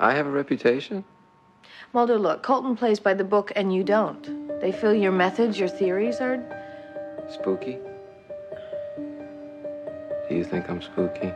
I have a reputation? Mulder, look, Colton plays by the book and you don't. They feel your methods, your theories are... Spooky? Do you think I'm spooky?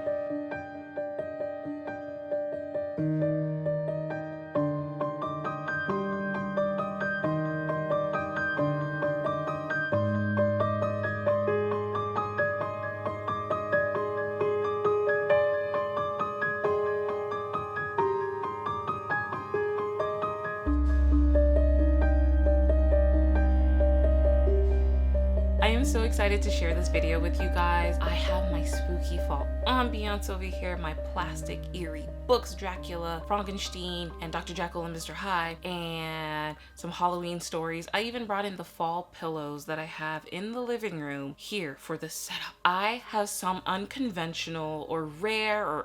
I am so excited to share this video with you guys. I have my spooky fall ambiance over here, my plastic eerie books, Dracula, Frankenstein, and Dr. Jekyll and Mr. Hyde, and some Halloween stories. I even brought in the fall pillows that I have in the living room here for the setup. I have some unconventional or rare or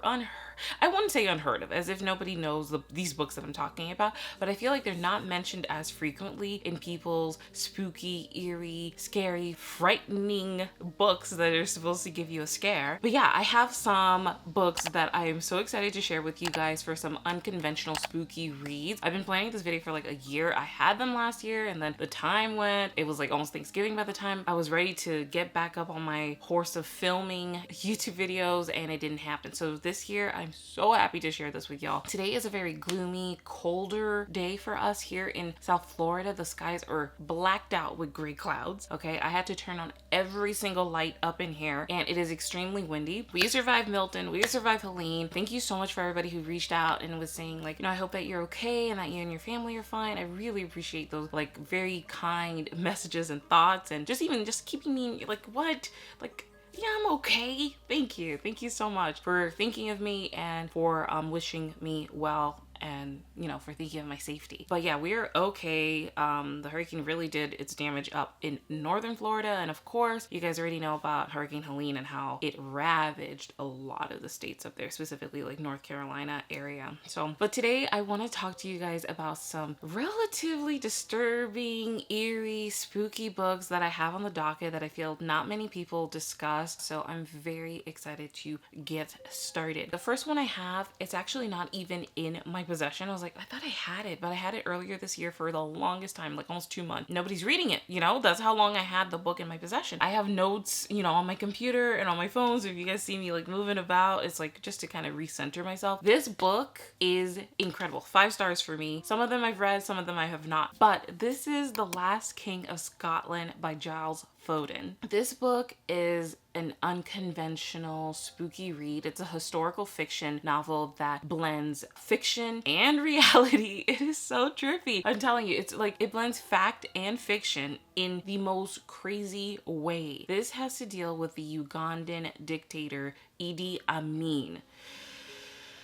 I wouldn't say unheard of, as if nobody knows these books that I'm talking about, but I feel like they're not mentioned as frequently in people's spooky, eerie, scary, frightening books that are supposed to give you a scare. But yeah, I have some books that I am so excited to share with you guys for some unconventional spooky reads. I've been planning this video for like a year. I had them last year and then the time went. It was like almost Thanksgiving by the time I was ready to get back up on my horse of filming YouTube videos, and it didn't happen. So this year, I'm so happy to share this with y'all. Today is a very gloomy, colder day for us here in South Florida. The skies are blacked out with gray clouds. Okay, I had to turn on every single light up in here, and it is extremely windy. We survived Milton, we survived Helene. Thank you so much for everybody who reached out and was saying like, you know, I hope that you're okay and that you and your family are fine. I really appreciate those like very kind messages and thoughts, and just keeping me like, what? Like, yeah, I'm okay. Thank you. Thank you so much for thinking of me and for wishing me well, and you know, for thinking of my safety. But yeah, we're okay. The hurricane really did its damage up in northern Florida, and of course you guys already know about Hurricane Helene and how it ravaged a lot of the states up there, specifically like North Carolina area. So but today I want to talk to you guys about some relatively disturbing, eerie, spooky books that I have on the docket that I feel not many people discuss. So I'm very excited to get started. The first one I have, it's actually not even in my possession. I was like, I thought I had it, but I had it earlier this year for the longest time, like almost 2 months. Nobody's reading it, you know? That's how long I had the book in my possession. I have notes, you know, on my computer and on my phone, so if you guys see me like moving about, it's like just to kind of recenter myself. This book is incredible. 5 stars for me. Some of them I've read, some of them I have not. But this is The Last King of Scotland by Giles Foden. This book is an unconventional spooky read. It's a historical fiction novel that blends fiction and reality. It is so trippy. I'm telling you, it's like it blends fact and fiction in the most crazy way. This has to deal with the Ugandan dictator Idi Amin.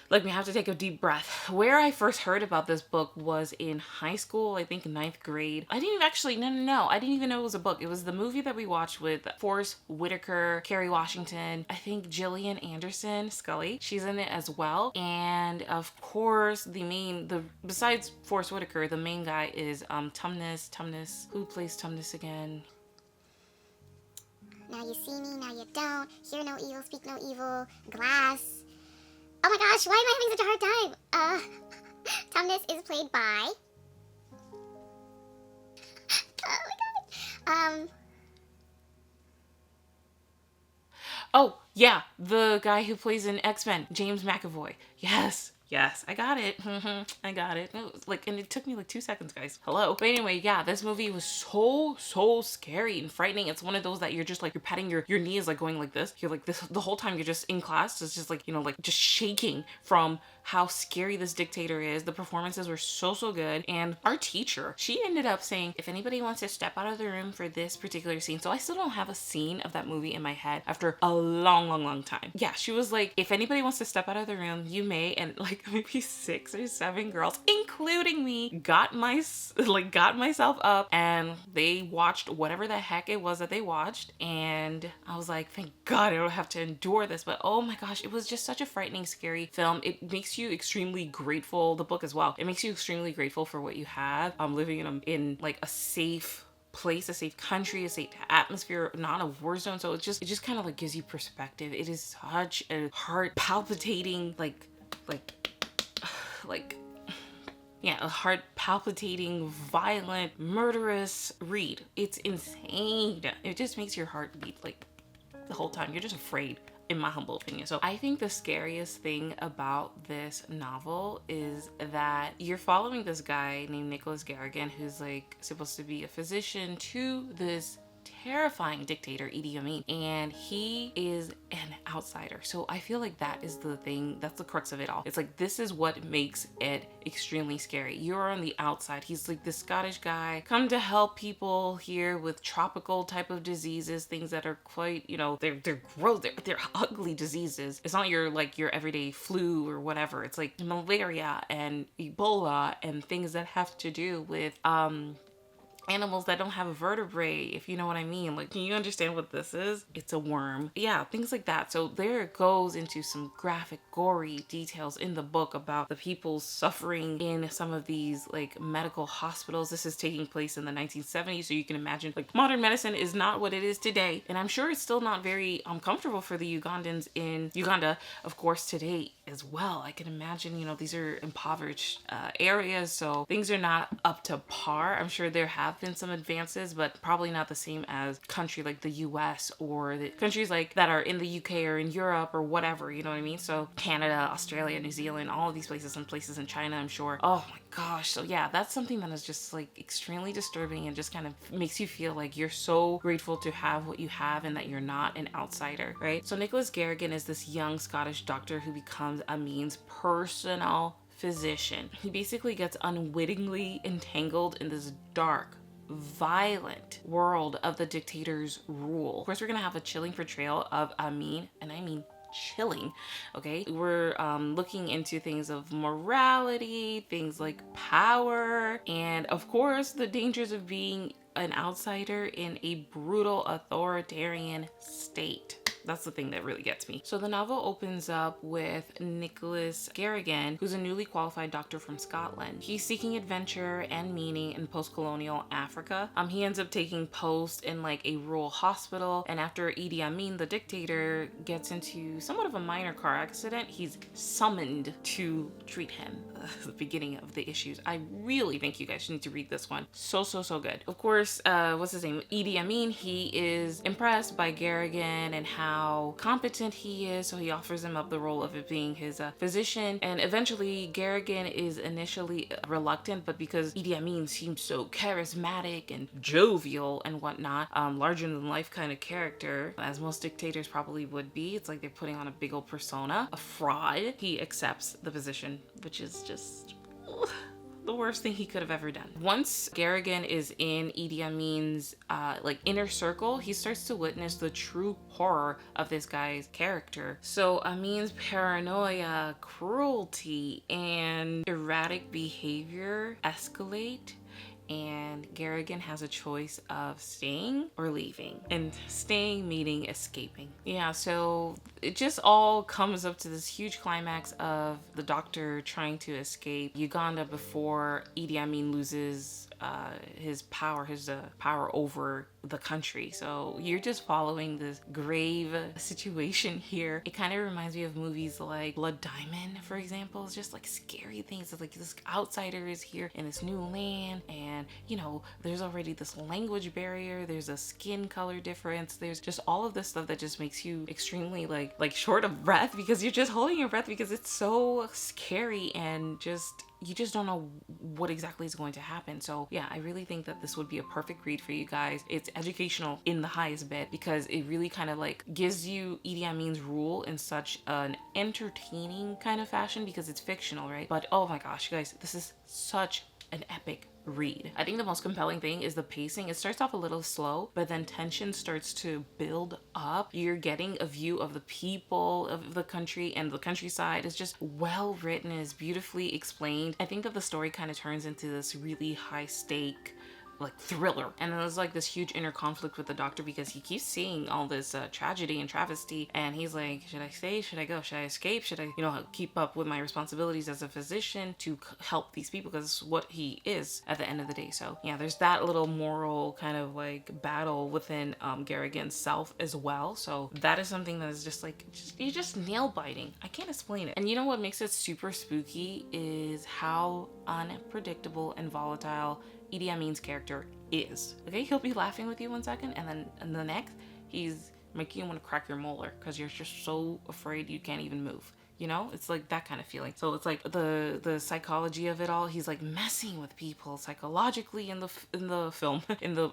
Let me have to take a deep breath. Where I first heard about this book was in high school, I think 9th grade. I didn't even actually, no. I didn't even know it was a book. It was the movie that we watched with Forrest Whitaker, Kerry Washington, I think Gillian Anderson, Scully. She's in it as well. And of course, besides Forrest Whitaker, the main guy is Tumnus. Who plays Tumnus again? Now you see me, now you don't. Hear no evil, speak no evil. Glass. Oh my gosh, why am I having such a hard time? Tumnus is played by... Oh my god. Oh, yeah, the guy who plays in X-Men, James McAvoy. Yes, I got it. I got it. It was like, and it took me like 2 seconds, guys. Hello. But anyway, yeah, this movie was so scary and frightening. It's one of those that you're just like, you're patting your knee is like going like this. You're like this the whole time you're just in class. It's just like, you know, like just shaking from how scary this dictator is. The performances were so good. And our teacher, she ended up saying, if anybody wants to step out of the room for this particular scene. So I still don't have a scene of that movie in my head after a long time. Yeah, she was like, if anybody wants to step out of the room, you may. And like maybe 6 or 7 girls, including me, got myself up, and they watched whatever the heck it was that they watched. And I was like, thank God I don't have to endure this. But oh my gosh, it was just such a frightening, scary film. It makes you extremely grateful, the book as well, it makes you extremely grateful for what you have. Living in like a safe place, a safe country, a safe atmosphere, not a war zone. So it just kind of like gives you perspective. It is such a heart palpitating, like like, yeah, a heart palpitating, violent, murderous read. It's insane. It just makes your heart beat like the whole time. You're just afraid, in my humble opinion. So I think the scariest thing about this novel is that you're following this guy named Nicholas Garrigan, who's like supposed to be a physician to this terrifying dictator Idi Amin, and he is an outsider. So I feel like that is the thing, that's the crux of it all. It's like, this is what makes it extremely scary. You're on the outside. He's like this Scottish guy come to help people here with tropical type of diseases, things that are quite, you know, they're gross, they're ugly diseases. It's not your like your everyday flu or whatever. It's like malaria and Ebola and things that have to do with animals that don't have a vertebrae, if you know what I mean. Like, can you understand what this is? It's a worm. Yeah, things like that. So there it goes into some graphic, gory details in the book about the people suffering in some of these like medical hospitals. This is taking place in the 1970s, so you can imagine like modern medicine is not what it is today, and I'm sure it's still not very comfortable for the Ugandans in Uganda, of course, today as well. I can imagine, you know, these are impoverished areas, so things are not up to par. I'm sure there have been some advances, but probably not the same as country like the US or the countries like that are in the UK or in Europe or whatever, you know what I mean? So Canada, Australia, New Zealand, all of these places, and places in China, I'm sure. Oh my gosh. So yeah, that's something that is just like extremely disturbing and just kind of makes you feel like you're so grateful to have what you have and that you're not an outsider, right? So Nicholas Garrigan is this young Scottish doctor who becomes Amin's personal physician. He basically gets unwittingly entangled in this dark, violent world of the dictator's rule. Of course, we're gonna have a chilling portrayal of Amin, and I mean chilling, okay? We're looking into things of morality, things like power, and of course the dangers of being an outsider in a brutal authoritarian state. That's the thing that really gets me. So the novel opens up with Nicholas Garrigan, who's a newly qualified doctor from Scotland. He's seeking adventure and meaning in post-colonial Africa. He ends up taking post in like a rural hospital, and after Idi Amin, the dictator, gets into somewhat of a minor car accident, he's summoned to treat him. The beginning of the issues. I really think you guys need to read this one. So good. Of course, what's his name? Idi Amin, he is impressed by Garrigan and how competent he is, so he offers him up the role of it being his physician, and eventually Garrigan is initially reluctant, but because Idi Amin seems so charismatic and jovial and whatnot, larger than life kind of character, as most dictators probably would be, it's like they're putting on a big old persona, a fraud, he accepts the position, which is just the worst thing he could have ever done. Once Garrigan is in Idi Amin's like inner circle, he starts to witness the true horror of this guy's character. So Amin's paranoia, cruelty, and erratic behavior escalate, and Garrigan has a choice of staying or leaving. And staying meaning escaping. Yeah, so it just all comes up to this huge climax of the doctor trying to escape Uganda before Idi Amin loses his power over the country. So you're just following this grave situation here. It kind of reminds me of movies like Blood Diamond, for example. It's just like scary things. It's like this outsider is here in this new land, and you know, there's already this language barrier, there's a skin color difference, there's just all of this stuff that just makes you extremely like short of breath, because you're just holding your breath because it's so scary, and you just don't know what exactly is going to happen. So yeah, I really think that this would be a perfect read for you guys. It's educational in the highest bit because it really kind of like gives you Idi Amin's rule in such an entertaining kind of fashion, because it's fictional, right? But oh my gosh, guys, this is such an epic read. I think the most compelling thing is the pacing. It starts off a little slow, but then tension starts to build up. You're getting a view of the people of the country, and the countryside is just well written, is beautifully explained. I think that the story kind of turns into this really high stake like thriller. And there's like this huge inner conflict with the doctor because he keeps seeing all this tragedy and travesty, and he's like, should I stay? Should I go? Should I escape? Should I, you know, keep up with my responsibilities as a physician to help these people, because it's what he is at the end of the day. So yeah, there's that little moral kind of like battle within Garrigan's self as well. So that is something that is just like, you're just nail biting. I can't explain it. And you know what makes it super spooky is how unpredictable and volatile Idi Amin's character is. Okay, he'll be laughing with you one second, and then in the next, he's making you want to crack your molar because you're just so afraid you can't even move. You know, it's like that kind of feeling. So it's like the psychology of it all. He's like messing with people psychologically in the film.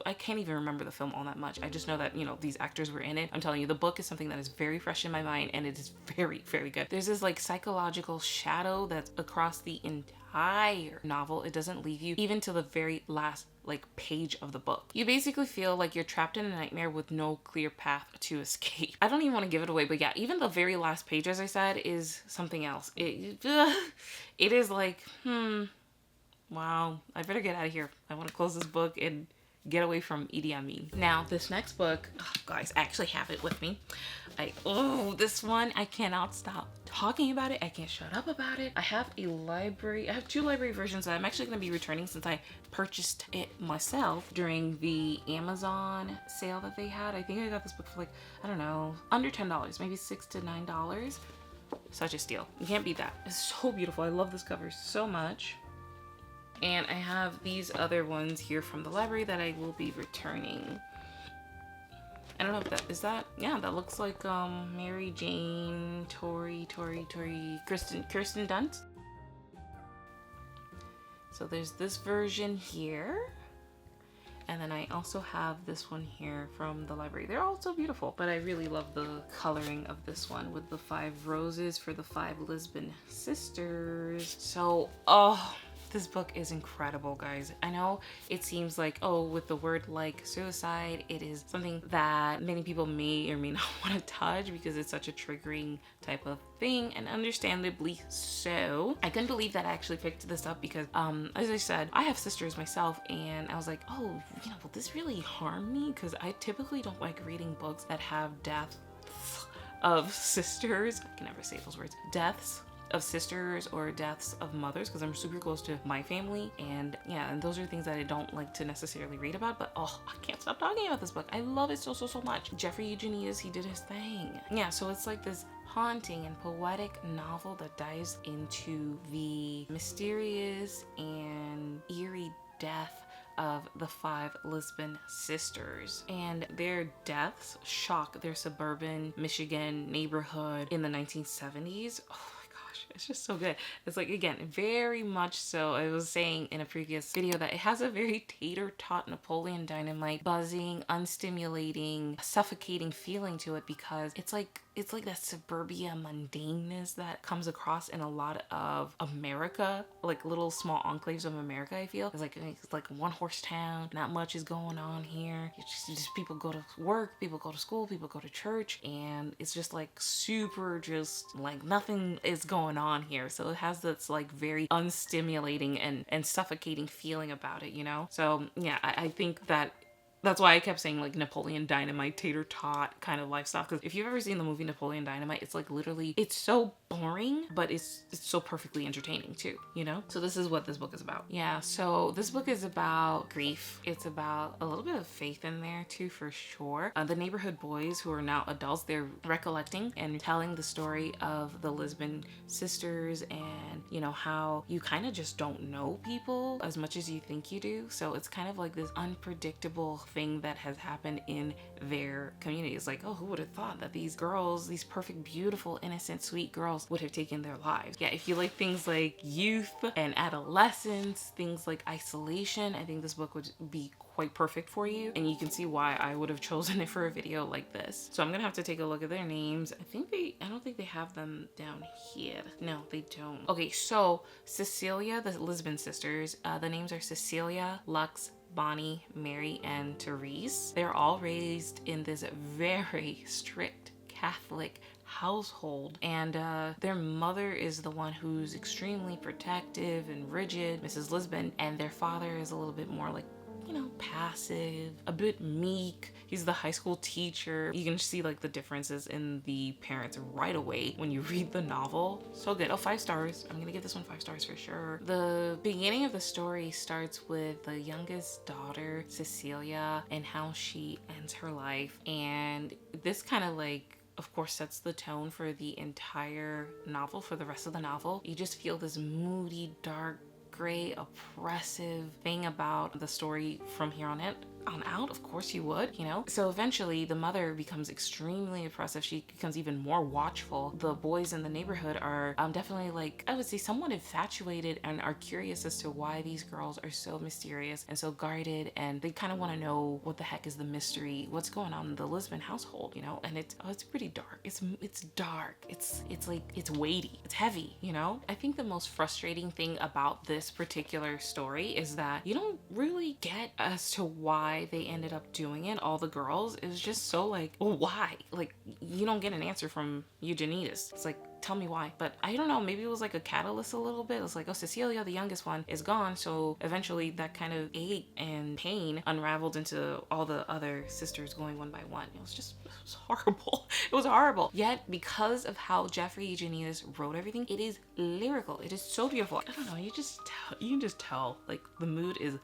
I can't even remember the film all that much. I just know that, you know, these actors were in it. I'm telling you, the book is something that is very fresh in my mind, and it is very, very good. There's this like psychological shadow that's across the entire novel. It doesn't leave you even to the very last like page of the book. You basically feel like you're trapped in a nightmare with no clear path to escape. I don't even want to give it away, but yeah, even the very last page, as I said, is something else. It is like, wow, I better get out of here. I want to close this book and get away from Idi Amin. Now, this next book, oh, guys, I actually have it with me. This one, I cannot stop talking about it. I can't shut up about it. I have two library versions that I'm actually going to be returning since I purchased it myself during the Amazon sale that they had. I think I got this book for like, I don't know, under $10, maybe $6 to $9. Such a steal. You can't beat that. It's so beautiful. I love this cover so much. And I have these other ones here from the library that I will be returning. I don't know if that is that. Yeah, that looks like Mary Jane, Tori, Kirsten Dunst. So there's this version here. And then I also have this one here from the library. They're all so beautiful, but I really love the coloring of this one with the 5 roses for the 5 Lisbon sisters. So, this book is incredible, guys. I know it seems like, with the word like suicide, it is something that many people may or may not want to touch because it's such a triggering type of thing, and understandably so. I couldn't believe that I actually picked this up because, as I said, I have sisters myself, and I was like, will this really harm me? Because I typically don't like reading books that have deaths of sisters. I can never say those words. Deaths of sisters or deaths of mothers, because I'm super close to my family, and yeah, and those are things that I don't like to necessarily read about, but I can't stop talking about this book. I love it so much. Jeffrey Eugenides, he did his thing. Yeah, so it's like this haunting and poetic novel that dives into the mysterious and eerie death of the 5 Lisbon sisters, and their deaths shock their suburban Michigan neighborhood in the 1970s. It's just so good. It's like, again, very much so. I was saying in a previous video that it has a very tater-tot Napoleon Dynamite buzzing, unstimulating, suffocating feeling to it, because it's like that suburbia mundaneness that comes across in a lot of America, like little small enclaves of America. I feel it's like one horse town. Not much is going on here. It's just people go to work, people go to school, people go to church, and it's just like super, just like nothing is going on here. So it has this like very unstimulating and suffocating feeling about it, you know? So yeah, I think that's why I kept saying like Napoleon Dynamite, tater tot kind of lifestyle. Because if you've ever seen the movie Napoleon Dynamite, it's like literally, it's so boring, but it's so perfectly entertaining too, you know? So this is what this book is about. Yeah, so this book is about grief. It's about a little bit of faith in there too, for sure. The neighborhood boys who are now adults, they're recollecting and telling the story of the Lisbon sisters, and you know, how you kind of just don't know people as much as you think you do. So it's kind of like this unpredictable thing that has happened in their community. It's like, who would have thought that these girls, these perfect, beautiful, innocent, sweet girls would have taken their lives? Yeah, if you like things like youth and adolescence, things like isolation, I think this book would be quite perfect for you, and you can see why I would have chosen it for a video like this. So I'm gonna have to take a look at their names. I don't think they have them down here. No, they don't. Okay, so Cecilia, the Lisbon sisters, the names are Cecilia, Lux, Bonnie, Mary, and Therese. They're all raised in this very strict Catholic household, and their mother is the one who's extremely protective and rigid, Mrs. Lisbon, and their father is a little bit more like, you know, passive, a bit meek. He's the high school teacher. You can see like the differences in the parents right away when you read the novel. So good. Oh, 5 stars. I'm gonna give this one 5 stars for sure. The beginning of the story starts with the youngest daughter, Cecilia, and how she ends her life. And this kind of like, of course, sets the tone for the entire novel, for the rest of the novel. You just feel this moody, dark, gray, oppressive thing about the story from here on out. Of course you would, you know. So eventually the mother becomes extremely oppressive. She becomes even more watchful. The boys in the neighborhood are definitely, like, I would say, somewhat infatuated and are curious as to why these girls are so mysterious and so guarded, and they kind of want to know what the heck is the mystery, what's going on in the Lisbon household, you know. And it's pretty dark. It's dark. It's like, it's weighty, it's heavy, you know. I think the most frustrating thing about this particular story is that you don't really get as to why they ended up doing it. All the girls, it was just so like, well, why? Like, you don't get an answer from Eugenides. It's like, tell me why. But I don't know, maybe it was like a catalyst a little bit. It was like, oh, Cecilia, the youngest one, is gone, so eventually that kind of ache and pain unraveled into all the other sisters going one by one. It was horrible. It was horrible. Yet, because of how Jeffrey Eugenides wrote everything, it is lyrical. It is so beautiful. I don't know, you can just tell, like, the mood is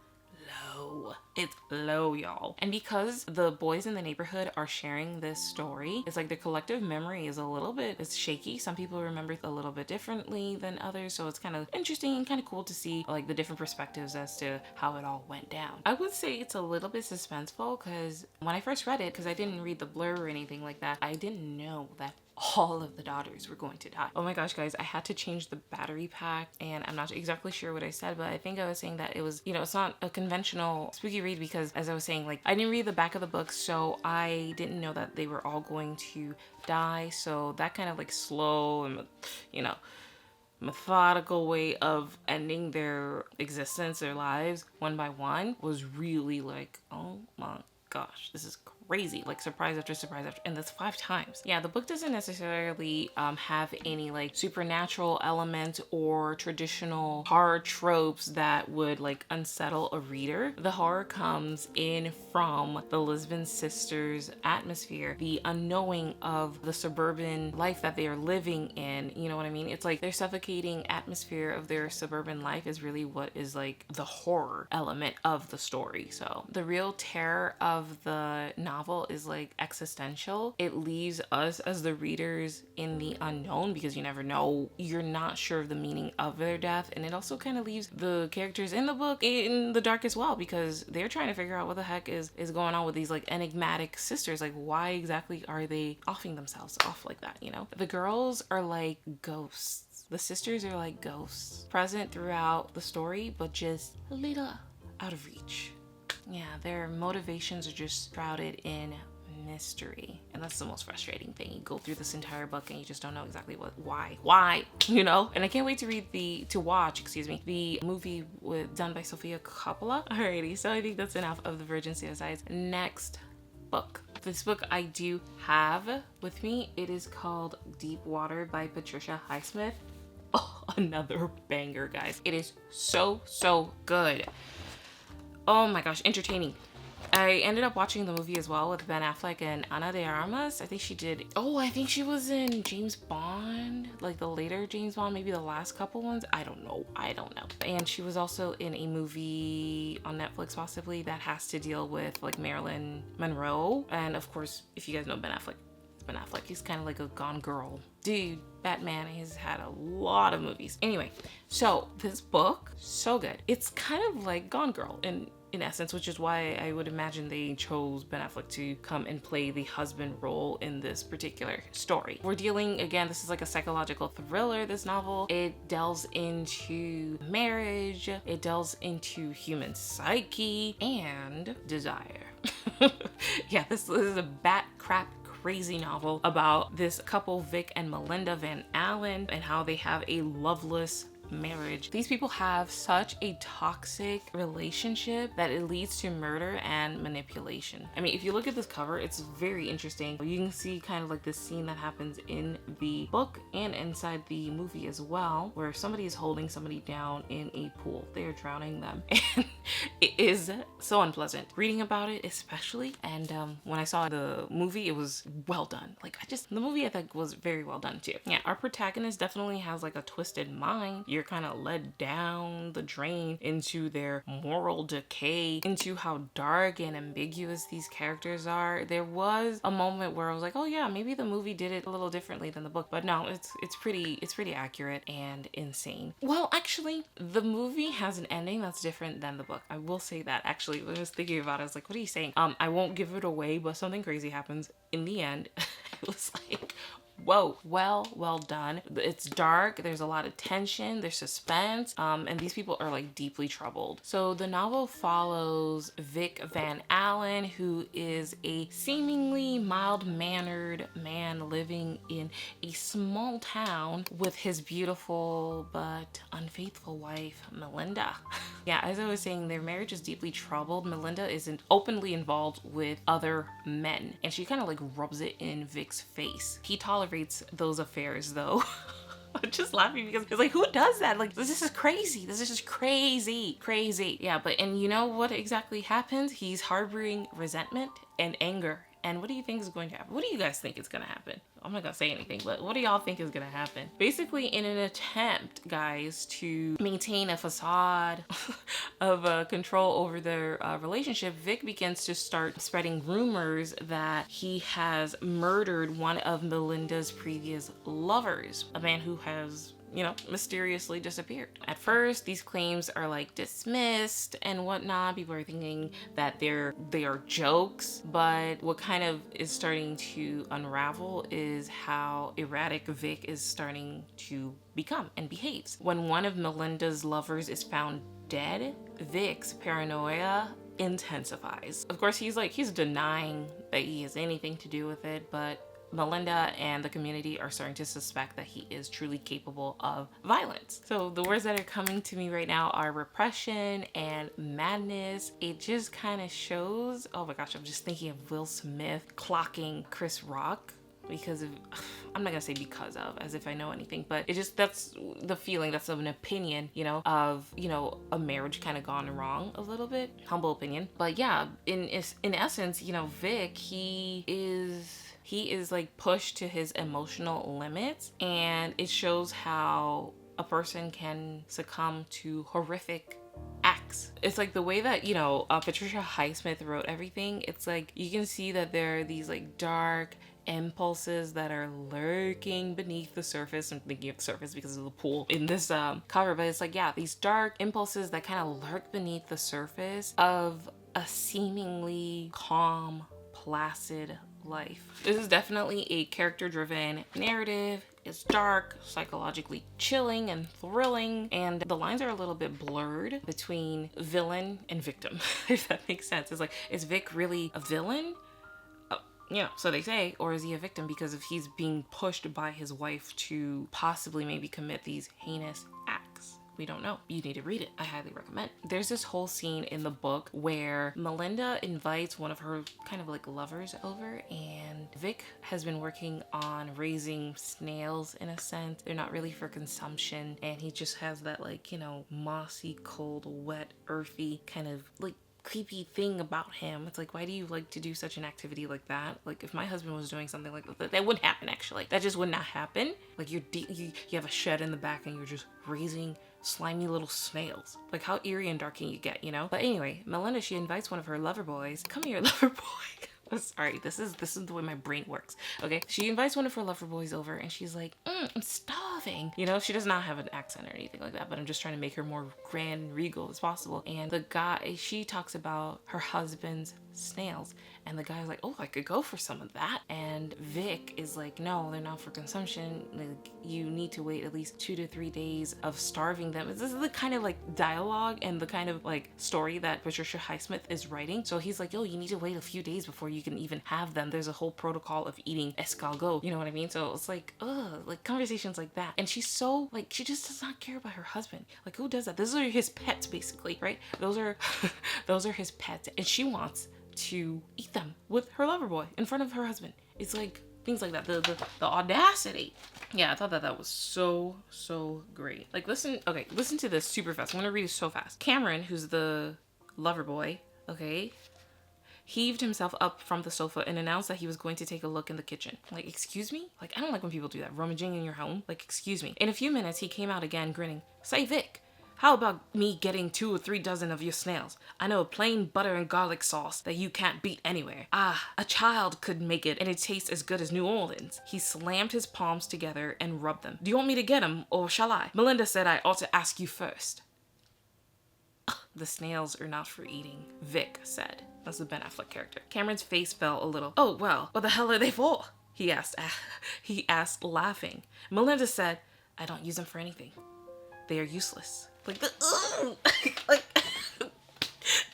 low. It's low, y'all. And because the boys in the neighborhood are sharing this story, it's like the collective memory is a little bit, it's shaky. Some people remember it a little bit differently than others, so it's kind of interesting and kind of cool to see like the different perspectives as to how it all went down. I would say it's a little bit suspenseful because when I first read it, because I didn't read the blurb or anything like that, I didn't know that all of the daughters were going to die. Oh my gosh, guys, I had to change the battery pack, and I'm not exactly sure what I said, but I think I was saying that it was, you know, it's not a conventional spooky read because, as I was saying, like, I didn't read the back of the book, so I didn't know that they were all going to die. So that kind of like slow and, you know, methodical way of ending their existence, their lives one by one, was really like, oh my gosh, this is crazy, like surprise after surprise after, and that's 5 times. Yeah, the book doesn't necessarily have any like supernatural element or traditional horror tropes that would like unsettle a reader. The horror comes in from the Lisbon sisters' atmosphere, the unknowing of the suburban life that they are living in, you know what I mean? It's like their suffocating atmosphere of their suburban life is really what is like the horror element of the story. So the real terror of the novel is like existential. It leaves us as the readers in the unknown because you never know, you're not sure of the meaning of their death, and it also kind of leaves the characters in the book in the dark as well because they're trying to figure out what the heck is going on with these like enigmatic sisters. Like, why exactly are they offing themselves off like that, you know? The girls are like ghosts. The sisters are like ghosts, present throughout the story but just a little out of reach. Yeah, their motivations are just shrouded in mystery, and that's the most frustrating thing. You go through this entire book and you just don't know exactly why, you know. And I can't wait to watch the movie done by Sofia Coppola. Alrighty, so I think that's enough of the Virgin Suicides. Next book. This book I do have with me. It is called Deep Water by Patricia Highsmith. Oh, another banger, guys. It is so good. Oh my gosh, entertaining. I ended up watching the movie as well with Ben Affleck and Ana de Armas. I think she was in James Bond, like the later James Bond, maybe the last couple ones. I don't know. And she was also in a movie on Netflix possibly that has to deal with like Marilyn Monroe. And of course, if you guys know Ben Affleck, he's kind of like a Gone Girl dude. Batman has had a lot of movies. Anyway, so this book, so good. It's kind of like Gone Girl in essence, which is why I would imagine they chose Ben Affleck to come and play the husband role in this particular story. We're dealing, again, this is like a psychological thriller, this novel. It delves into marriage, it delves into human psyche and desire. Yeah, this is a bat crap crazy novel about this couple, Vic and Melinda Van Allen, and how they have a loveless marriage. These people have such a toxic relationship that it leads to murder and manipulation. I mean, if you look at this cover, it's very interesting. You can see kind of like this scene that happens in the book and inside the movie as well, where somebody is holding somebody down in a pool. They are drowning them. And it is so unpleasant reading about it, especially. And when I saw the movie, it was well done. Like, the movie I think was very well done too. Yeah, our protagonist definitely has like a twisted mind. You're kind of led down the drain into their moral decay, into how dark and ambiguous these characters are. There was a moment where I was like, oh yeah, maybe the movie did it a little differently than the book, but no, it's pretty accurate and insane. Well, actually, the movie has an ending that's different than the book. I will say that. Actually, when I was thinking about it, I was like, what are you saying? I won't give it away, but something crazy happens in the end. It was like, whoa, well done. It's dark, there's a lot of tension, there's suspense, and these people are like deeply troubled. So the novel follows Vic Van Allen, who is a seemingly mild-mannered man living in a small town with his beautiful but unfaithful wife, Melinda. Yeah, as I was saying, their marriage is deeply troubled. Melinda isn't openly involved with other men, and she kind of like rubs it in Vic's face. He tolerates those affairs though. I'm just laughing because it's like, who does that? Like, this is crazy. This is just crazy. Yeah, and you know what exactly happens? He's harboring resentment and anger. And what do you think is going to happen? What do you guys think is going to happen? I'm not going to say anything, but what do y'all think is going to happen? Basically, in an attempt, guys, to maintain a facade of control over their relationship, Vic begins to start spreading rumors that he has murdered one of Melinda's previous lovers, a man who has, you know, mysteriously disappeared. At first, these claims are like dismissed and whatnot. People are thinking that they are jokes, but what kind of is starting to unravel is how erratic Vic is starting to become and behaves. When one of Melinda's lovers is found dead, Vic's paranoia intensifies. Of course, he's denying that he has anything to do with it, but Melinda and the community are starting to suspect that he is truly capable of violence. So the words that are coming to me right now are repression and madness. It just kind of shows, oh my gosh, I'm just thinking of Will Smith clocking Chris Rock because of, I'm not gonna say because of, as if I know anything, but it just, that's the feeling, that's an opinion, you know, of, you know, a marriage kind of gone wrong a little bit, humble opinion. But yeah, in essence, you know, Vic, he is like pushed to his emotional limits, and it shows how a person can succumb to horrific acts. It's like the way that, you know, Patricia Highsmith wrote everything. It's like you can see that there are these like dark impulses that are lurking beneath the surface. I'm thinking of the surface because of the pool in this cover, but it's like, yeah, these dark impulses that kind of lurk beneath the surface of a seemingly calm, placid life. This is definitely a character-driven narrative. It's dark, psychologically chilling and thrilling, and the lines are a little bit blurred between villain and victim, if that makes sense. It's like, is Vic really a villain? You know, so they say, or is he a victim because if he's being pushed by his wife to possibly maybe commit these heinous acts? We don't know. You need to read it. I highly recommend. There's this whole scene in the book where Melinda invites one of her kind of like lovers over, and Vic has been working on raising snails in a sense. They're not really for consumption, and he just has that like, you know, mossy, cold, wet, earthy kind of like creepy thing about him. It's like, why do you like to do such an activity like that? Like, if my husband was doing something like that wouldn't happen. Actually, that just would not happen. Like, you have a shed in the back and you're just raising slimy little snails. Like, how eerie and dark can you get, you know? But anyway, Melinda, she invites one of her lover boys. Come here, lover boy. Oh, sorry, this is the way my brain works. Okay, she invites one of her lover boys over, and she's like, I'm starving. You know, she does not have an accent or anything like that, but I'm just trying to make her more grand and regal as possible. And the guy, she talks about her husband's snails, and the guy's like, oh, I could go for some of that. And Vic is like, no, they're not for consumption. Like, you need to wait at least 2 to 3 days of starving them. This is the kind of like dialogue and the kind of like story that Patricia Highsmith is writing. So he's like, yo, you need to wait a few days before you you can even have them. There's a whole protocol of eating escargot, you know what I mean? So it's like, ugh, like conversations like that. And she's so, like, she just does not care about her husband. Like, who does that? Those are his pets, basically, right? Those are his pets. And she wants to eat them with her lover boy in front of her husband. It's like, things like that. The audacity. Yeah, I thought that was so great. Like, listen to this super fast. I'm gonna read it so fast. Cameron, who's the lover boy, okay, heaved himself up from the sofa and announced that he was going to take a look in the kitchen. Like, excuse me? Like, I don't like when people do that. Rummaging in your home. Like, excuse me. In a few minutes, he came out again, grinning. Say, Vic, how about me getting 2 or 3 dozen of your snails? I know a plain butter and garlic sauce that you can't beat anywhere. Ah, a child could make it and it tastes as good as New Orleans. He slammed his palms together and rubbed them. Do you want me to get them or shall I? Melinda said I ought to ask you first. The snails are not for eating, Vic said. That's the Ben Affleck character. Cameron's face fell a little. Oh, well, what the hell are they for? He asked, laughing. Melinda said, I don't use them for anything. They are useless. Like, like,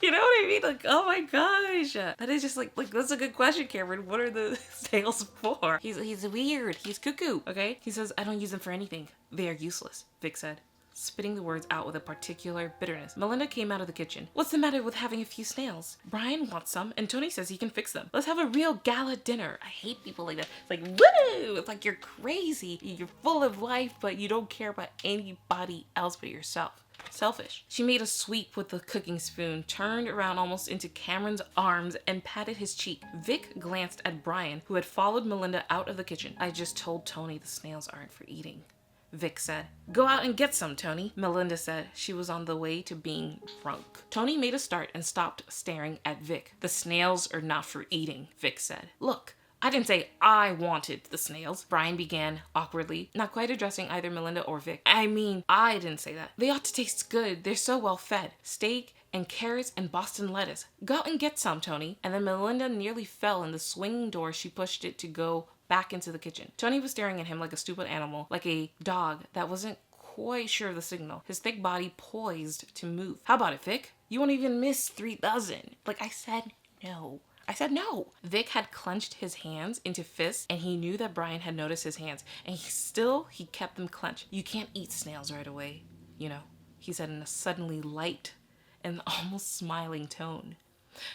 you know what I mean? Like, oh my gosh. That is just like, that's a good question, Cameron. What are the snails for? He's weird. He's cuckoo, okay? He says, I don't use them for anything. They are useless, Vic said, spitting the words out with a particular bitterness. Melinda came out of the kitchen. What's the matter with having a few snails? Brian wants some, and Tony says he can fix them. Let's have a real gala dinner. I hate people like that. It's like, woo! It's like you're crazy. You're full of life, but you don't care about anybody else but yourself. Selfish. She made a sweep with the cooking spoon, turned around almost into Cameron's arms, and patted his cheek. Vic glanced at Brian, who had followed Melinda out of the kitchen. I just told Tony the snails aren't for eating, Vic said. Go out and get some, Tony, Melinda said. She was on the way to being drunk. Tony made a start and stopped staring at Vic. The snails are not for eating, Vic said. Look, I didn't say I wanted the snails, Brian began awkwardly, not quite addressing either Melinda or Vic. I mean, I didn't say that. They ought to taste good. They're so well fed. Steak and carrots and Boston lettuce. Go out and get some, Tony. And then Melinda nearly fell in the swinging door. She pushed it to go back into the kitchen. Tony was staring at him like a stupid animal, like a dog that wasn't quite sure of the signal, his thick body poised to move. How about it, Vic? You won't even miss 3 dozen. Like, I said no. I said no. Vic had clenched his hands into fists, and he knew that Brian had noticed his hands, and he kept them clenched. You can't eat snails right away, you know, he said in a suddenly light and almost smiling tone.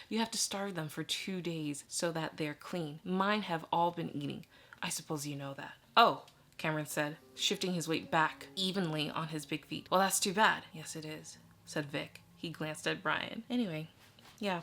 You have to starve them for 2 days so that they're clean. Mine have all been eating. I suppose you know that. Oh, Cameron said, shifting his weight back evenly on his big feet. Well, that's too bad. Yes, it is, said Vic. He glanced at Brian. Anyway, yeah.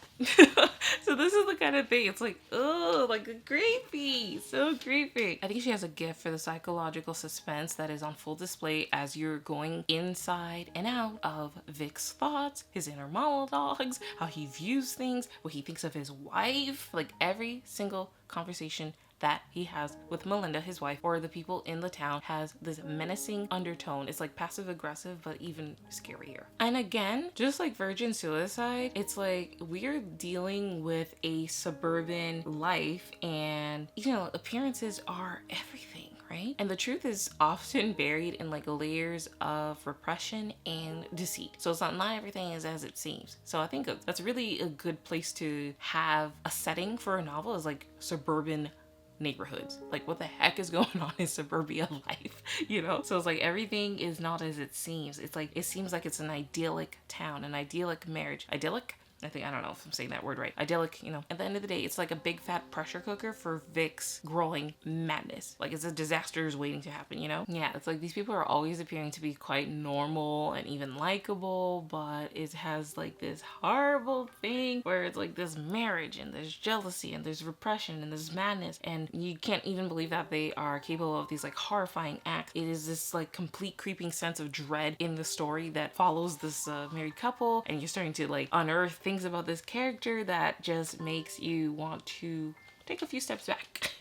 So this is the kind of thing, it's like, oh, like creepy, so creepy. I think she has a gift for the psychological suspense that is on full display as you're going inside and out of Vic's thoughts, his inner monologues, how he views things, what he thinks of his wife, like every single conversation that he has with Melinda, his wife, or the people in the town has this menacing undertone. It's like passive aggressive, but even scarier. And again, just like virgin suicide, it's like we're dealing with a suburban life and, you know, appearances are everything, right? And the truth is often buried in like layers of repression and deceit. So it's not everything is as it seems. So I think that's really a good place to have a setting for a novel, is like suburban neighborhoods. Like, what the heck is going on in suburbia life, you know? So it's like everything is not as it seems. It's like, it seems like it's an idyllic town, an idyllic marriage. Idyllic? I don't know if I'm saying that word right. Idyllic, you know, at the end of the day, it's like a big fat pressure cooker for Vic's growing madness. Like, it's a disaster is waiting to happen, you know? Yeah, it's like these people are always appearing to be quite normal and even likable, but it has like this horrible thing where it's like this marriage and there's jealousy and there's repression and there's madness, and you can't even believe that they are capable of these like horrifying acts. It is this like complete creeping sense of dread in the story that follows this married couple, and you're starting to like unearth things about this character that just makes you want to take a few steps back.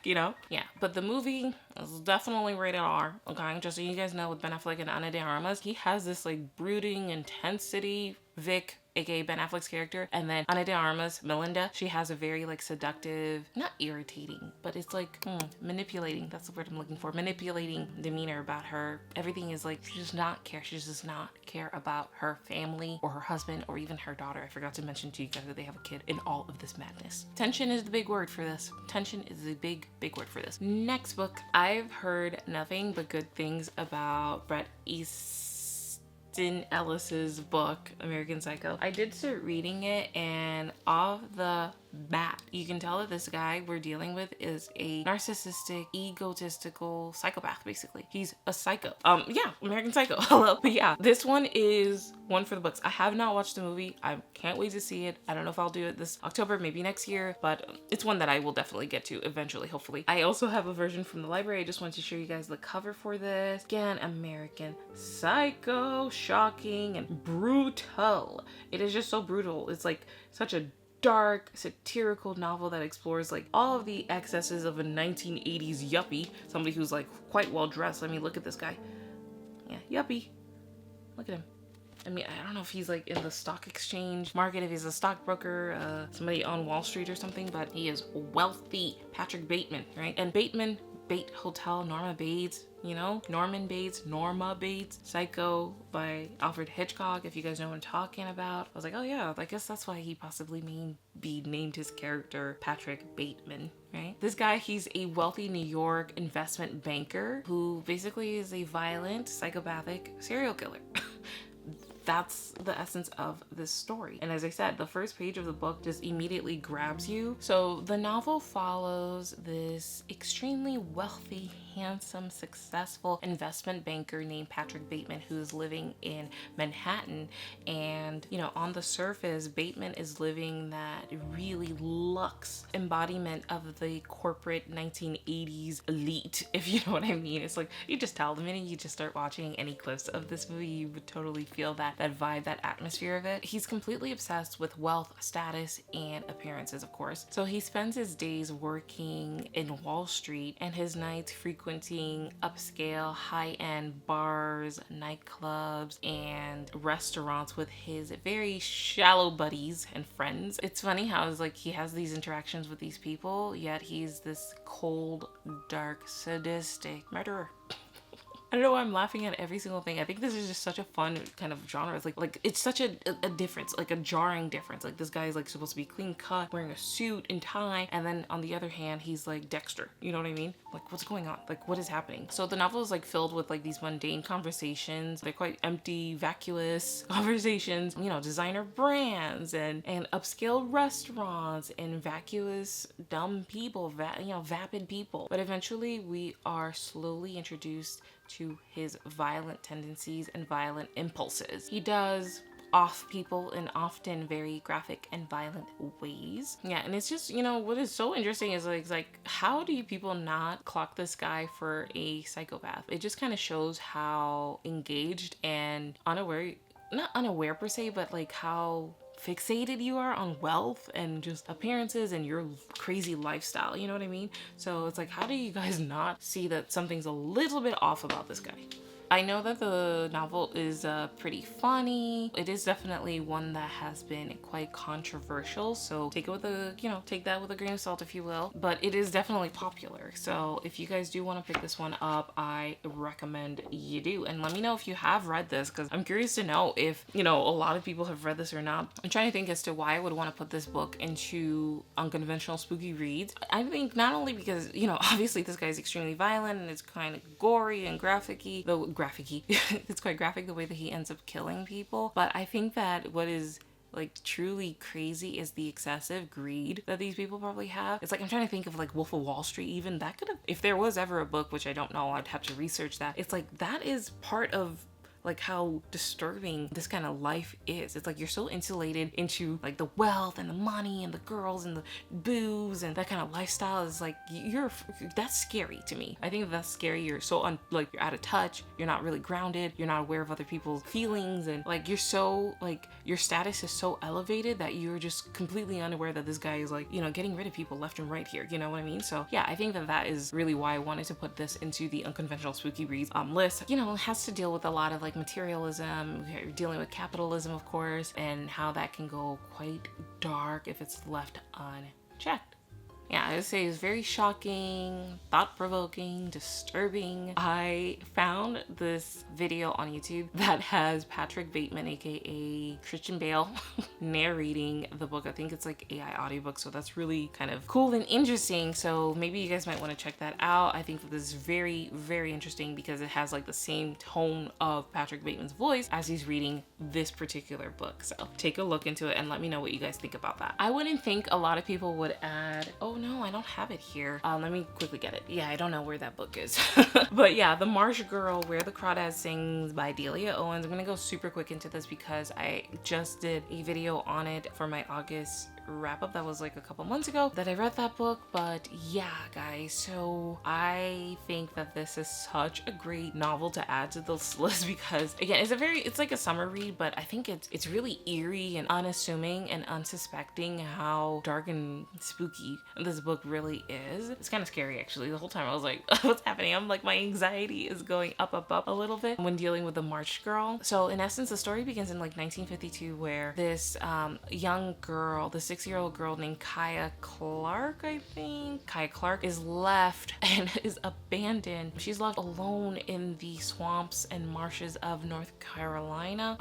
You know? Yeah, but the movie is definitely rated R, okay? Just so you guys know, with Ben Affleck and Ana de Armas, he has this like brooding intensity, Vic, aka Ben Affleck's character, and then Ana de Armas, Melinda, she has a very like seductive, not irritating, but it's like manipulating, that's the word I'm looking for, manipulating demeanor about her. Everything is like, she does not care. She does not care about her family or her husband or even her daughter. I forgot to mention to you guys that they have a kid in all of this madness. Tension is the big word for this. Tension is the big word for this. Next book, I've heard nothing but good things about Bret Easton Ellis's book, American Psycho. I did start reading it, and off the bat, you can tell that this guy we're dealing with is a narcissistic, egotistical psychopath, basically. He's a psycho. Yeah, American Psycho. Hello. But yeah, this one is one for the books. I have not watched the movie. I can't wait to see it. I don't know if I'll do it this October, maybe next year, but it's one that I will definitely get to eventually, hopefully. I also have a version from the library. I just wanted to show you guys the cover for this. Again, American Psycho, shocking and brutal. It is just so brutal. It's like such a dark, satirical novel that explores like all of the excesses of a 1980s yuppie, somebody who's like quite well dressed. I mean, look at this guy. Yeah, yuppie. Look at him. I mean, I don't know if he's like in the stock exchange market, if he's a stockbroker, somebody on Wall Street or something, but he is wealthy. Patrick Bateman, right? And Bateman, Bate Hotel, Norma Bates, you know, Norman Bates, Norma Bates, Psycho by Alfred Hitchcock, if you guys know what I'm talking about. I was like, oh yeah, I guess that's why he possibly named his character Patrick Bateman, right? This guy, he's a wealthy New York investment banker who basically is a violent, psychopathic serial killer. That's the essence of this story. And as I said, the first page of the book just immediately grabs you. So the novel follows this extremely wealthy, handsome, successful investment banker named Patrick Bateman who's living in Manhattan. And, you know, on the surface, Bateman is living that really luxe embodiment of the corporate 1980s elite, if you know what I mean. It's like, you just tell the minute you just start watching any clips of this movie, you would totally feel that vibe, that atmosphere of it. He's completely obsessed with wealth, status, and appearances, of course. So he spends his days working in Wall Street and his nights frequenting upscale, high-end bars, nightclubs, and restaurants with his very shallow buddies and friends. It's funny how it's like he has these interactions with these people, yet he's this cold, dark, sadistic murderer. I don't know why I'm laughing at every single thing. I think this is just such a fun kind of genre. It's like it's such a difference, like a jarring difference. Like this guy is like supposed to be clean cut, wearing a suit and tie, and then on the other hand, he's like Dexter. You know what I mean? Like, what's going on? Like, what is happening? So the novel is like filled with like these mundane conversations. They're quite empty, vacuous conversations. You know, designer brands and upscale restaurants and vacuous, dumb people, vapid people. But eventually, we are slowly introduced to his violent tendencies and violent impulses. He does off people in often very graphic and violent ways. Yeah, and it's just, you know, what is so interesting is like how do you people not clock this guy for a psychopath? It just kind of shows how engaged and not unaware per se, but like how fixated you are on wealth and just appearances and your crazy lifestyle, you know what I mean? So it's like, how do you guys not see that something's a little bit off about this guy? I know that the novel is pretty funny. It is definitely one that has been quite controversial, so take it with take that with a grain of salt, if you will. But it is definitely popular, so if you guys do want to pick this one up, I recommend you do. And let me know if you have read this, because I'm curious to know if, you know, a lot of people have read this or not. I'm trying to think as to why I would want to put this book into Unconventional Spooky Reads. I think not only because, you know, obviously this guy's extremely violent and it's kind of gory and graphic-y, though it's quite graphic the way that he ends up killing people. But I think that what is like truly crazy is the excessive greed that these people probably have. It's like, I'm trying to think of like Wolf of Wall Street, even that could have, if there was ever a book, which I don't know, I'd have to research that. It's like that is part of like how disturbing this kind of life is. It's like you're so insulated into like the wealth and the money and the girls and the booze and that kind of lifestyle. Is like that's scary to me. I think that's scary. You're so you're out of touch. You're not really grounded. You're not aware of other people's feelings, and like you're so like your status is so elevated that you're just completely unaware that this guy is like, you know, getting rid of people left and right here. You know what I mean? So yeah, I think that is really why I wanted to put this into the Unconventional Spooky Reads list. You know, it has to deal with a lot of like materialism, you're dealing with capitalism, of course, and how that can go quite dark if it's left unchecked. Yeah, I would say it's very shocking, thought-provoking, disturbing. I found this video on YouTube that has Patrick Bateman, aka Christian Bale, narrating the book. I think it's like AI audiobook, so that's really kind of cool and interesting. So maybe you guys might want to check that out. I think that this is very, very interesting because it has like the same tone of Patrick Bateman's voice as he's reading this particular book. So take a look into it and let me know what you guys think about that. I wouldn't think a lot of people would add, oh no, I don't have it here. Let me quickly get it. Yeah, I don't know where that book is. But yeah, The Marsh Girl, Where the Crawdads Sings by Delia Owens. I'm gonna go super quick into this because I just did a video on it for my August wrap up that was like a couple months ago that I read that book. But yeah, guys, so I think that this is such a great novel to add to this list because again, it's like a summer read, but I think it's really eerie and unassuming and unsuspecting how dark and spooky this book really is. It's kind of scary actually. The whole time I was like, what's happening? I'm like, my anxiety is going up a little bit when dealing with the Marsh Girl. So in essence, the story begins in like 1952 where this young girl, the 6-year-old girl named Kaya Clark, I think. Kaya Clark is left and is abandoned. She's left alone in the swamps and marshes of North Carolina.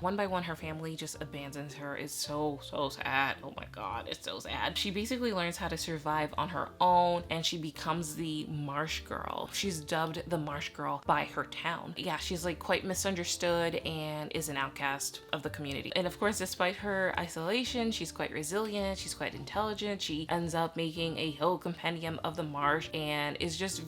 One by one, her family just abandons her. It's so sad. Oh my God, it's so sad. She basically learns how to survive on her own and she becomes the Marsh Girl. She's dubbed the Marsh Girl by her town. Yeah, she's like quite misunderstood and is an outcast of the community. And of course, despite her isolation, she's quite resilient, she's quite intelligent. She ends up making a whole compendium of the marsh and is just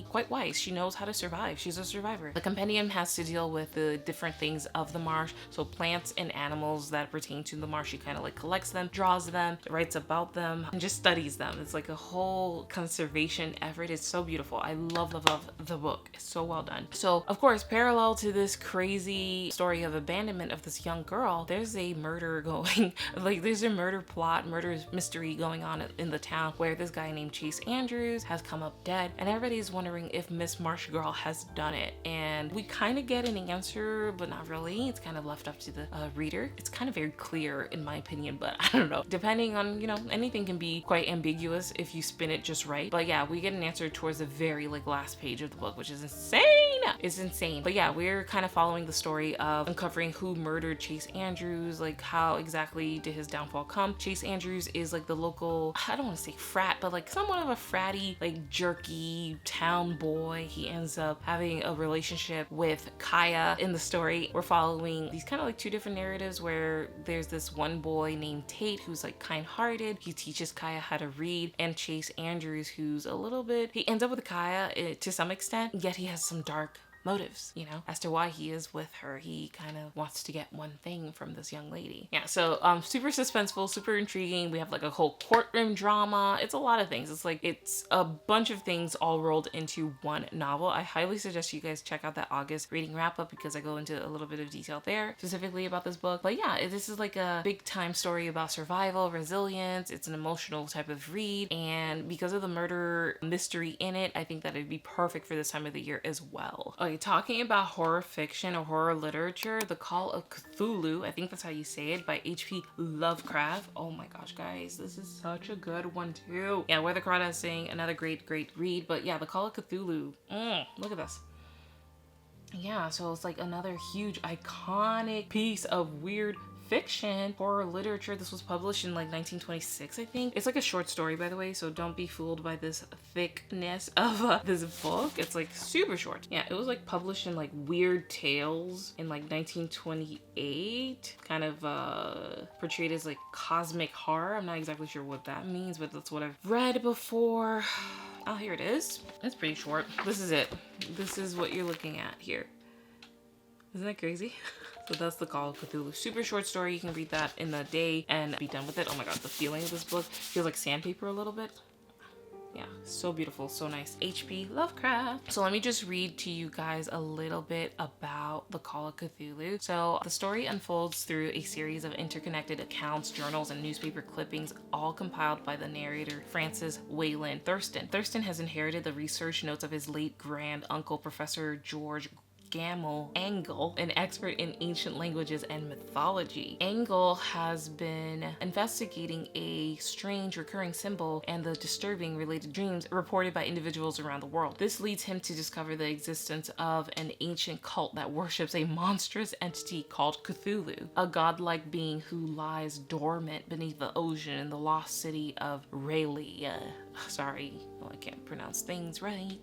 quite wise. She knows how to survive. She's a survivor. The compendium has to deal with the different things of the marsh. So plants and animals that pertain to the marsh, she kind of like collects them, draws them, writes about them, and just studies them. It's like a whole conservation effort. It's so beautiful. I love the book. It's so well done. So of course, parallel to this crazy story of abandonment of this young girl, there's a murder going, like there's a murder plot, murder mystery going on in the town where this guy named Chase Andrews has come up dead and everybody's wondering if Miss Marsh Girl has done it. And we kind of get an answer, but not really. It's kind of left up to the reader. It's kind of very clear in my opinion, but I don't know. Depending on, you know, anything can be quite ambiguous if you spin it just right. But yeah, we get an answer towards the very like last page of the book, which is insane. It's insane. But yeah, we're kind of following the story of uncovering who murdered Chase Andrews, like how exactly did his downfall come. Chase Andrews is like the local, I don't want to say frat, but like somewhat of a fratty, like jerky town boy. He ends up having a relationship with Kaya. In the story, we're following these kind of like two different narratives where there's this one boy named Tate who's like kind-hearted. He teaches Kaya how to read, and Chase Andrews who's a little bit, he ends up with Kaya to some extent, yet he has some dark motives, you know, as to why he is with her. He kind of wants to get one thing from this young lady. Yeah, so super suspenseful, super intriguing. We have like a whole courtroom drama. It's a lot of things. It's like, it's a bunch of things all rolled into one novel. I highly suggest you guys check out that August reading wrap up because I go into a little bit of detail there specifically about this book. But yeah, this is like a big time story about survival, resilience. It's an emotional type of read, and because of the murder mystery in it, I think that it'd be perfect for this time of the year as well. Okay, talking about horror fiction or horror literature, The Call of Cthulhu, I think that's how you say it, by H.P. Lovecraft. Oh my gosh, guys, this is such a good one too. Yeah, Where the Crawdads Sing, another great read. But yeah, The Call of Cthulhu, look at this. Yeah, so it's like another huge iconic piece of weird fiction, horror literature. This was published in like 1926, I think. It's like a short story, by the way, so don't be fooled by this thickness of this book. It's like super short. Yeah, it was like published in like Weird Tales in like 1928, kind of portrayed as like cosmic horror. I'm not exactly sure what that means, but that's what I've read before. Oh, here it is. It's pretty short. This is it. This is what you're looking at here. Isn't that crazy? So that's The Call of Cthulhu. Super short story. You can read that in a day and be done with it. Oh my god, the feeling of this book feels like sandpaper a little bit. Yeah, so beautiful, so nice. H.P. Lovecraft. So let me just read to you guys a little bit about The Call of Cthulhu. So the story unfolds through a series of interconnected accounts, journals, and newspaper clippings, all compiled by the narrator Francis Wayland Thurston. Thurston has inherited the research notes of his late grand uncle, Professor George Gamel Angle, an expert in ancient languages and mythology. Angle has been investigating a strange recurring symbol and the disturbing related dreams reported by individuals around the world. This leads him to discover the existence of an ancient cult that worships a monstrous entity called Cthulhu, a godlike being who lies dormant beneath the ocean in the lost city of Rayleigh. Sorry, well, I can't pronounce things right.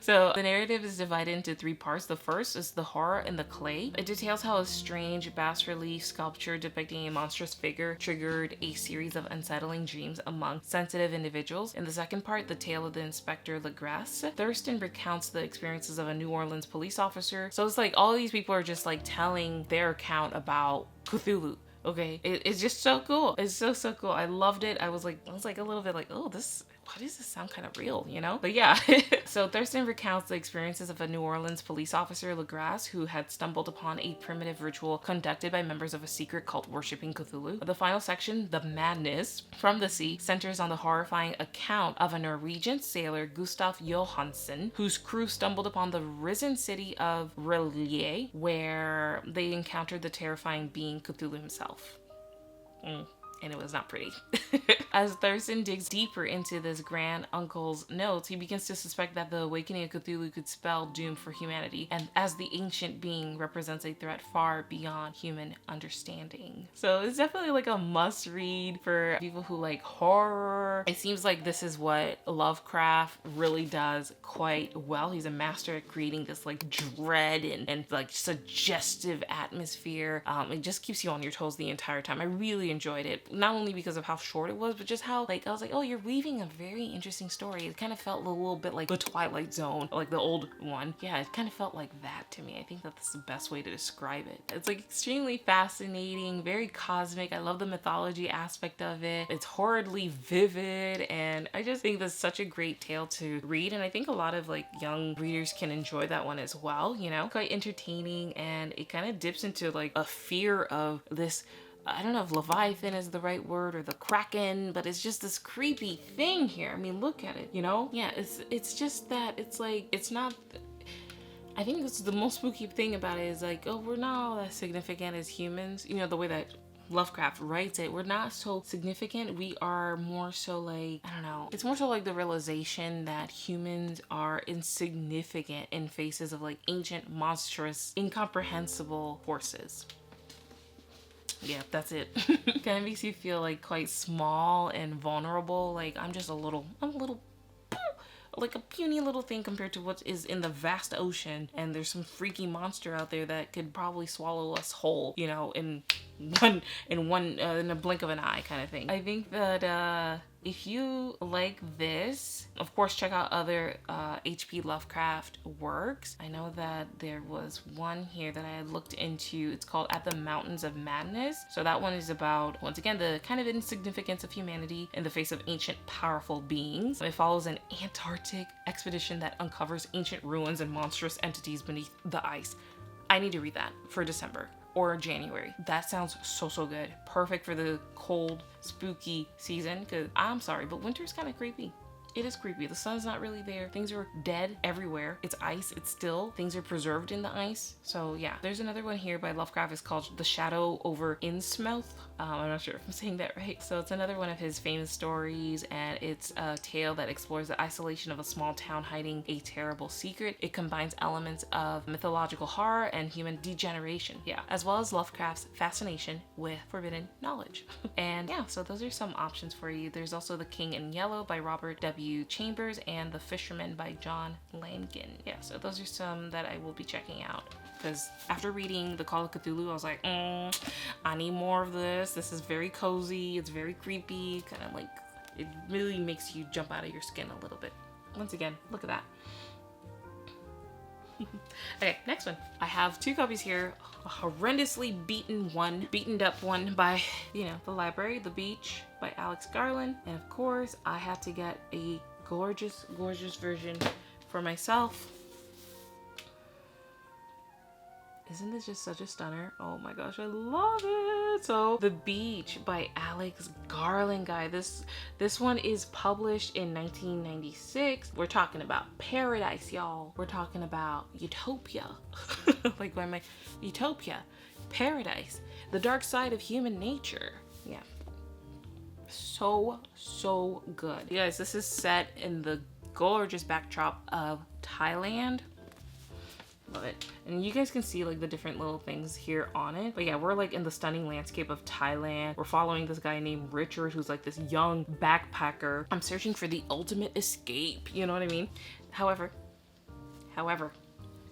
So the narrative is divided into 3 parts. The first is the horror in the clay. It details how a strange bas-relief sculpture depicting a monstrous figure triggered a series of unsettling dreams among sensitive individuals. In the second part, the tale of the Inspector Legrasse, Thurston recounts the experiences of a New Orleans police officer. So it's like all these people are just like telling their account about Cthulhu. Okay, it's just so cool. It's so cool. I loved it. I was like a little bit like, oh, why does this sound kind of real, you know? But yeah. So Thurston recounts the experiences of a New Orleans police officer, Legrasse, who had stumbled upon a primitive ritual conducted by members of a secret cult worshipping Cthulhu. The final section, The Madness from the Sea, centers on the horrifying account of a Norwegian sailor, Gustav Johansen, whose crew stumbled upon the risen city of Rayleigh, where they encountered the terrifying being Cthulhu himself. And it was not pretty. As Thurston digs deeper into this grand uncle's notes, he begins to suspect that the awakening of Cthulhu could spell doom for humanity, and as the ancient being represents a threat far beyond human understanding. So it's definitely like a must read for people who like horror. It seems like this is what Lovecraft really does quite well. He's a master at creating this like dread and like suggestive atmosphere. It just keeps you on your toes the entire time. I really enjoyed it. Not only because of how short it was, but just how like I was like, oh, you're weaving a very interesting story. It kind of felt a little bit like the Twilight Zone, like the old one. Yeah, it kind of felt like that to me. I think that's the best way to describe it. It's like extremely fascinating, very cosmic. I love the mythology aspect of it. It's horridly vivid, and I just think that's such a great tale to read, and I think a lot of like young readers can enjoy that one as well, you know? Quite entertaining, and it kind of dips into like a fear of this, I don't know if Leviathan is the right word or the Kraken, but it's just this creepy thing here. I mean, look at it, you know? Yeah, it's just that it's like, it's not, I think this is the most spooky thing about it is like, oh, we're not all that significant as humans. You know, the way that Lovecraft writes it, we're not so significant. We are more so like, I don't know, it's more so like the realization that humans are insignificant in faces of like ancient, monstrous, incomprehensible forces. Yeah, that's it. Kind of makes you feel like quite small and vulnerable. Like I'm a little, like a puny little thing compared to what is in the vast ocean. And there's some freaky monster out there that could probably swallow us whole, you know, in a blink of an eye kind of thing. I think that if you like this, of course, check out other H.P. Lovecraft works. I know that there was one here that I looked into. It's called At the Mountains of Madness. So that one is about, once again, the kind of insignificance of humanity in the face of ancient, powerful beings. It follows an Antarctic expedition that uncovers ancient ruins and monstrous entities beneath the ice. I need to read that for December or January. That sounds so good. Perfect for the cold, spooky season, because I'm sorry, but winter's kind of creepy. It is creepy. The sun's not really there. Things are dead everywhere. It's ice. It's still. Things are preserved in the ice. So yeah, there's another one here by Lovecraft. It's called The Shadow over Innsmouth. I'm not sure if I'm saying that right. So it's another one of his famous stories, and it's a tale that explores the isolation of a small town hiding a terrible secret. It combines elements of mythological horror and human degeneration, yeah, as well as Lovecraft's fascination with forbidden knowledge. And yeah, so those are some options for you. There's also The King in Yellow by Robert W. Chambers and The Fisherman by John Langan. Yeah, so those are some that I will be checking out, because after reading the Call of Cthulhu, I was like, I need more of this. This is very cozy. It's very creepy. Kind of like, it really makes you jump out of your skin a little bit. Once again, look at that. Okay, next one. I have 2 copies here. A horrendously beaten up one by, you know, the library, The Beach by Alex Garland. And of course, I had to get a gorgeous version for myself. Isn't this just such a stunner? Oh my gosh, I love it. So The Beach by Alex Garland, guy. This one is published in 1996. We're talking about paradise, y'all. We're talking about utopia. Like, why am I? Utopia, paradise, the dark side of human nature. Yeah. So good. You guys, this is set in the gorgeous backdrop of Thailand. Love it. And you guys can see like the different little things here on it. But yeah, we're like in the stunning landscape of Thailand. We're following this guy named Richard, who's like this young backpacker. I'm searching for the ultimate escape. You know what I mean? However,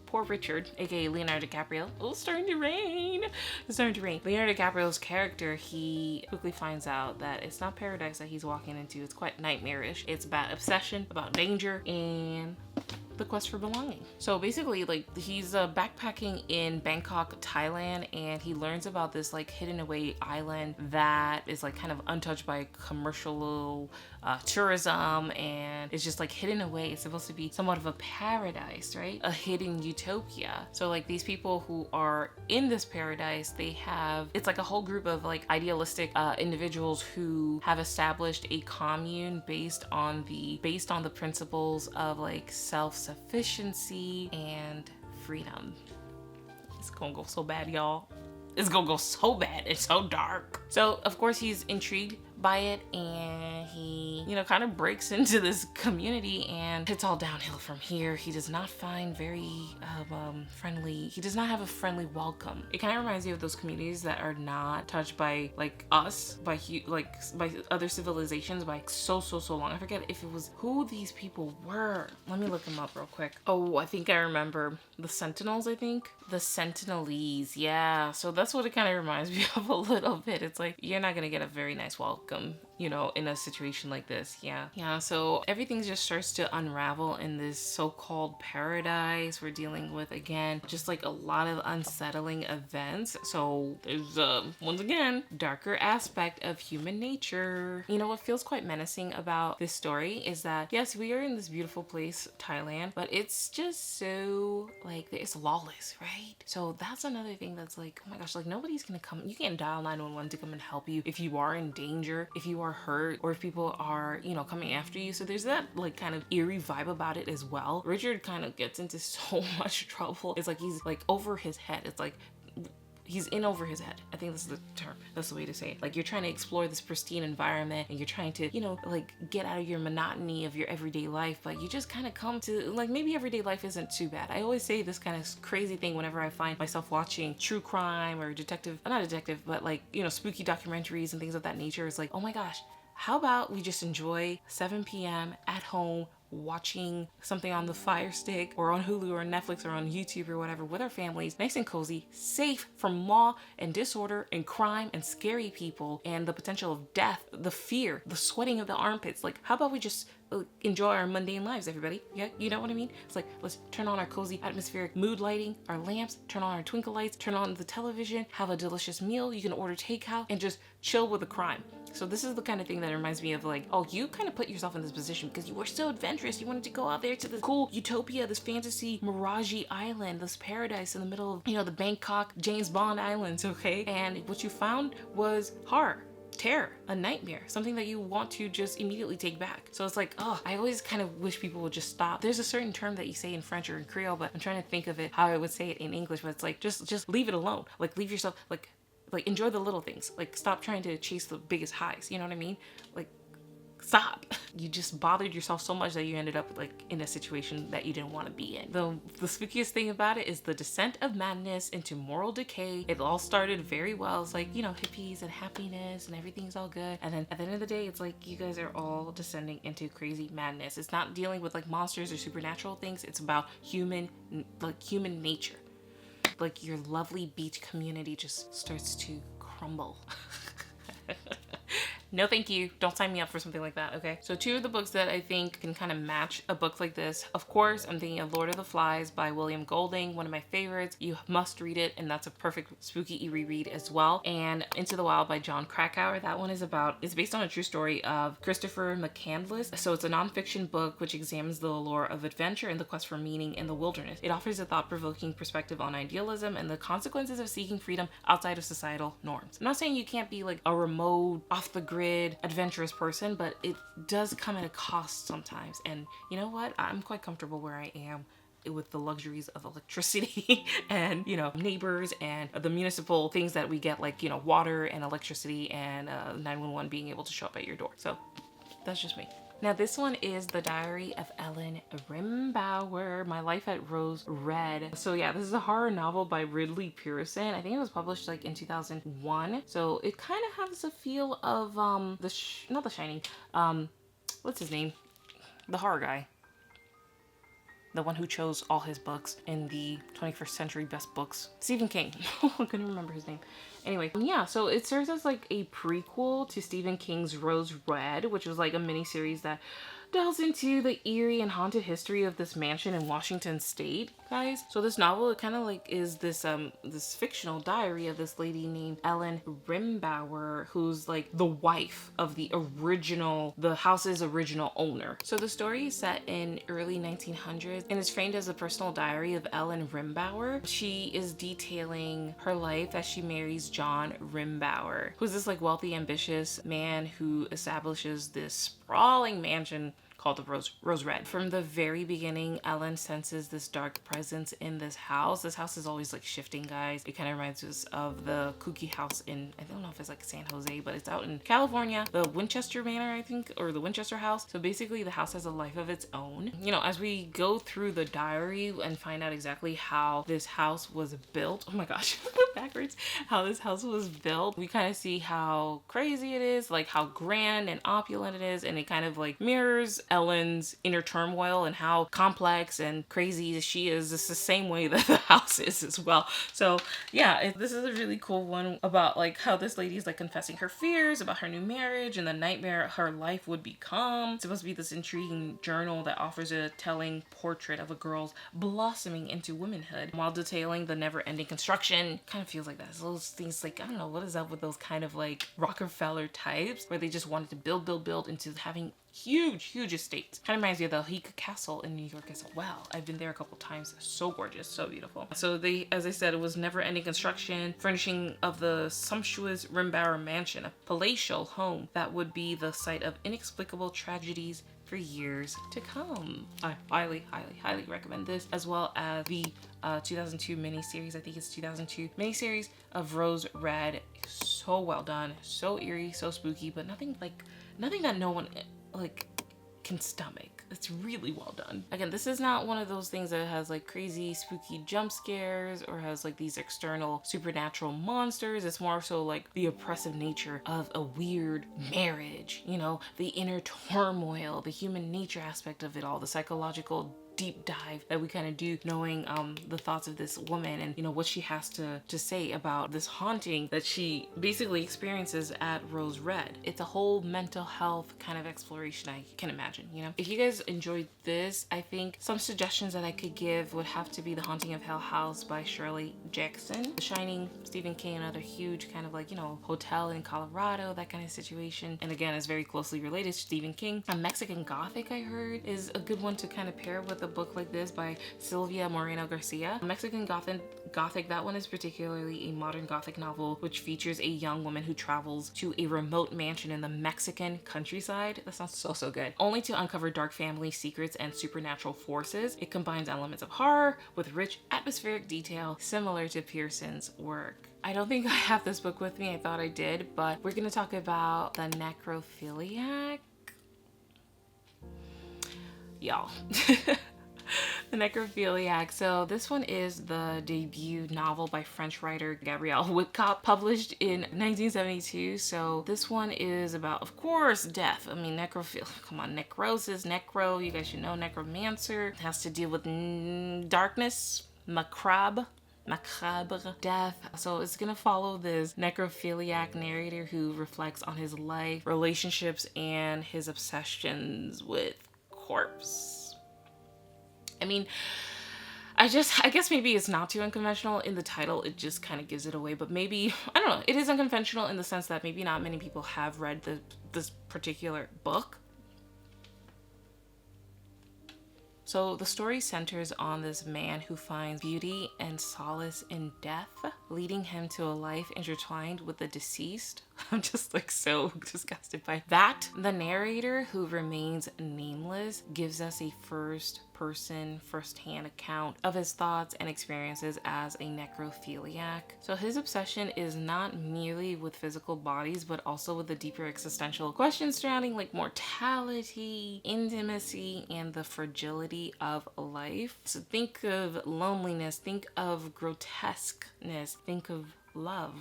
poor Richard, aka Leonardo DiCaprio. Oh, it's starting to rain. It's starting to rain. Leonardo DiCaprio's character, he quickly finds out that it's not paradise that he's walking into. It's quite nightmarish. It's about obsession, about danger, and the quest for belonging. So basically, like, he's backpacking in Bangkok, Thailand, and he learns about this like hidden away island that is like kind of untouched by commercial tourism, and it's just like hidden away. It's supposed to be somewhat of a paradise, right? A hidden utopia. So like these people who are in this paradise, they have, it's like a whole group of like idealistic individuals who have established a commune based on the principles of like self-sufficiency and freedom. It's gonna go so bad, y'all. It's gonna go so bad. It's so dark. So of course he's intrigued by it, and he, you know, kind of breaks into this community, and it's all downhill from here. He does not find very friendly. He does not have a friendly welcome. It kind of reminds me of those communities that are not touched by like us, by other civilizations by so long. I forget if it was who these people were. Let me look them up real quick. Oh, I think I remember. The Sentinels, I think. The Sentinelese, yeah. So that's what it kind of reminds me of a little bit. It's like, you're not gonna get a very nice welcome, you know, in a situation like this. Yeah, so everything just starts to unravel in this so-called paradise. We're dealing with, again, just like a lot of unsettling events. So there's once again, darker aspect of human nature. You know what feels quite menacing about this story is that, yes, we are in this beautiful place, Thailand, but it's just so like, it's lawless, right? So that's another thing that's like, oh my gosh, like nobody's gonna come. You can't dial 911 to come and help you if you are in danger, if you are hurt, or if people are, you know, coming after you. So there's that like kind of eerie vibe about it as well. Richard kind of gets into so much trouble. It's like he's like over his head. It's like he's in over his head. I think this is the term. That's the way to say it. Like, you're trying to explore this pristine environment, and you're trying to, you know, like get out of your monotony of your everyday life, but you just kind of come to like, maybe everyday life isn't too bad. I always say this kind of crazy thing whenever I find myself watching true crime or not detective, but like, you know, spooky documentaries and things of that nature. It's like, oh my gosh, how about we just enjoy 7 p.m. at home, watching something on the Fire Stick or on Hulu or Netflix or on YouTube or whatever with our families, nice and cozy, safe from law and disorder and crime and scary people and the potential of death, the fear, the sweating of the armpits. Like, how about we just enjoy our mundane lives, everybody? Yeah, you know what I mean? It's like, let's turn on our cozy atmospheric mood lighting, our lamps, turn on our twinkle lights, turn on the television, have a delicious meal. You can order takeout and just chill with the crime. So this is the kind of thing that reminds me of like, oh, you kind of put yourself in this position because you were so adventurous. You wanted to go out there to this cool utopia, this fantasy mirage island, this paradise in the middle of, you know, the Bangkok James Bond Islands, okay? And what you found was horror, terror, a nightmare, something that you want to just immediately take back. So it's like, oh, I always kind of wish people would just stop. There's a certain term that you say in French or in Creole, but I'm trying to think of it how I would say it in English, but it's like, just leave it alone. Like, leave yourself, like enjoy the little things. Like, stop trying to chase the biggest highs. You know what I mean? Like, stop. You just bothered yourself so much that you ended up like in a situation that you didn't want to be in. The spookiest thing about it is the descent of madness into moral decay. It all started very well. It's like, you know, hippies and happiness and everything's all good. And then at the end of the day, it's like you guys are all descending into crazy madness. It's not dealing with like monsters or supernatural things. It's about human nature. Like, your lovely beach community just starts to crumble. No, thank you. Don't sign me up for something like that, okay? So 2 of the books that I think can kind of match a book like this, of course, I'm thinking of Lord of the Flies by William Golding, one of my favorites. You must read it, and that's a perfect spooky eerie read as well. And Into the Wild by John Krakauer. That one is based on a true story of Christopher McCandless. So it's a nonfiction book which examines the allure of adventure and the quest for meaning in the wilderness. It offers a thought-provoking perspective on idealism and the consequences of seeking freedom outside of societal norms. I'm not saying you can't be like a remote, off-the-grid, adventurous person, but it does come at a cost sometimes. And you know what? I'm quite comfortable where I am with the luxuries of electricity and, you know, neighbors and the municipal things that we get, like, you know, water and electricity and 911 being able to show up at your door. So that's just me. Now this one is The Diary of Ellen Rimbauer, My Life at Rose Red. So yeah, this is a horror novel by Ridley Pearson. I think it was published like in 2001. So it kind of has a feel of not The Shining. What's his name? The horror guy. The one who chose all his books in the 21st century best books. Stephen King. I couldn't remember his name. Anyway, yeah, so it serves as like a prequel to Stephen King's Rose Red, which was like a miniseries that delves into the eerie and haunted history of this mansion in Washington State, guys. So this novel, it kind of like is this this fictional diary of this lady named Ellen Rimbauer, who's like the wife of the house's original owner. So the story is set in early 1900s and is framed as a personal diary of Ellen Rimbauer. She is detailing her life as she marries John Rimbauer, who's this like wealthy, ambitious man who establishes this sprawling mansion called the Rose Red. From the very beginning, Ellen senses this dark presence in this house. This house is always like shifting, guys. It kind of reminds us of the kooky house in, I don't know if it's like San Jose, but it's out in California, the Winchester Manor, I think, or the Winchester House. So basically the house has a life of its own. You know, as we go through the diary and find out exactly how this house was built, oh my gosh, backwards, how this house was built, we kind of see how crazy it is, like how grand and opulent it is, and it kind of like mirrors Ellen's inner turmoil and how complex and crazy she is. It's the same way that the house is as well. So yeah, this is a really cool one about like how this lady is like confessing her fears about her new marriage and the nightmare her life would become. It's supposed to be this intriguing journal that offers a telling portrait of a girl's blossoming into womanhood while detailing the never-ending construction. Kind of feels like that. So those things like, I don't know, what is up with those kind of like Rockefeller types where they just wanted to build into having huge estates. Kind of reminds me of the Hica Castle in New York as well. I've been there a couple times. So gorgeous, so beautiful. So they, as I said, it was never-ending construction, furnishing of the sumptuous Rimbauer mansion, a palatial home that would be the site of inexplicable tragedies for years to come. I highly recommend this, as well as the 2002 miniseries. I think it's 2002 miniseries of Rose Red. So well done, so eerie, so spooky, but nothing that no one like can stomach. It's really well done. Again, this is not one of those things that has like crazy spooky jump scares or has like these external supernatural monsters. It's more so like the oppressive nature of a weird marriage, you know, the inner turmoil, the human nature aspect of it all, the psychological deep dive that we kind of do, knowing the thoughts of this woman and, you know, what she has to say about this haunting that she basically experiences at Rose Red. It's a whole mental health kind of exploration, I can imagine, you know. If you guys enjoyed this, I think some suggestions that I could give would have to be The Haunting of Hill House by Shirley Jackson, The Shining, Stephen King, another huge kind of like, you know, hotel in Colorado, that kind of situation, and again is very closely related to Stephen King. A Mexican Gothic, I heard, is a good one to kind of pair with a book like this by Sylvia Moreno Garcia. Mexican Gothic, that one is particularly a modern Gothic novel which features a young woman who travels to a remote mansion in the Mexican countryside. That sounds so good. Only to uncover dark family secrets and supernatural forces. It combines elements of horror with rich atmospheric detail similar to Pearson's work. I don't think I have this book with me. I thought I did, but we're gonna talk about The Necrophiliac. Y'all. The Necrophiliac. So this one is the debut novel by French writer Gabrielle Whitcop, published in 1972. So this one is about, of course, death. I mean, come on, necrosis, necro, you guys should know, necromancer. It has to deal with darkness, macabre, macabre death. So it's gonna follow this necrophiliac narrator who reflects on his life, relationships, and his obsessions with corpse. I mean, I guess maybe it's not too unconventional. In the title, it just kind of gives it away, but maybe, I don't know, it is unconventional in the sense that maybe not many people have read this particular book. So the story centers on this man who finds beauty and solace in death, leading him to a life intertwined with the deceased. I'm just like so disgusted by that. The narrator, who remains nameless, gives us a first-hand account of his thoughts and experiences as a necrophiliac. So his obsession is not merely with physical bodies, but also with the deeper existential questions surrounding like mortality, intimacy, and the fragility of life. So think of loneliness, think of grotesqueness, think of love.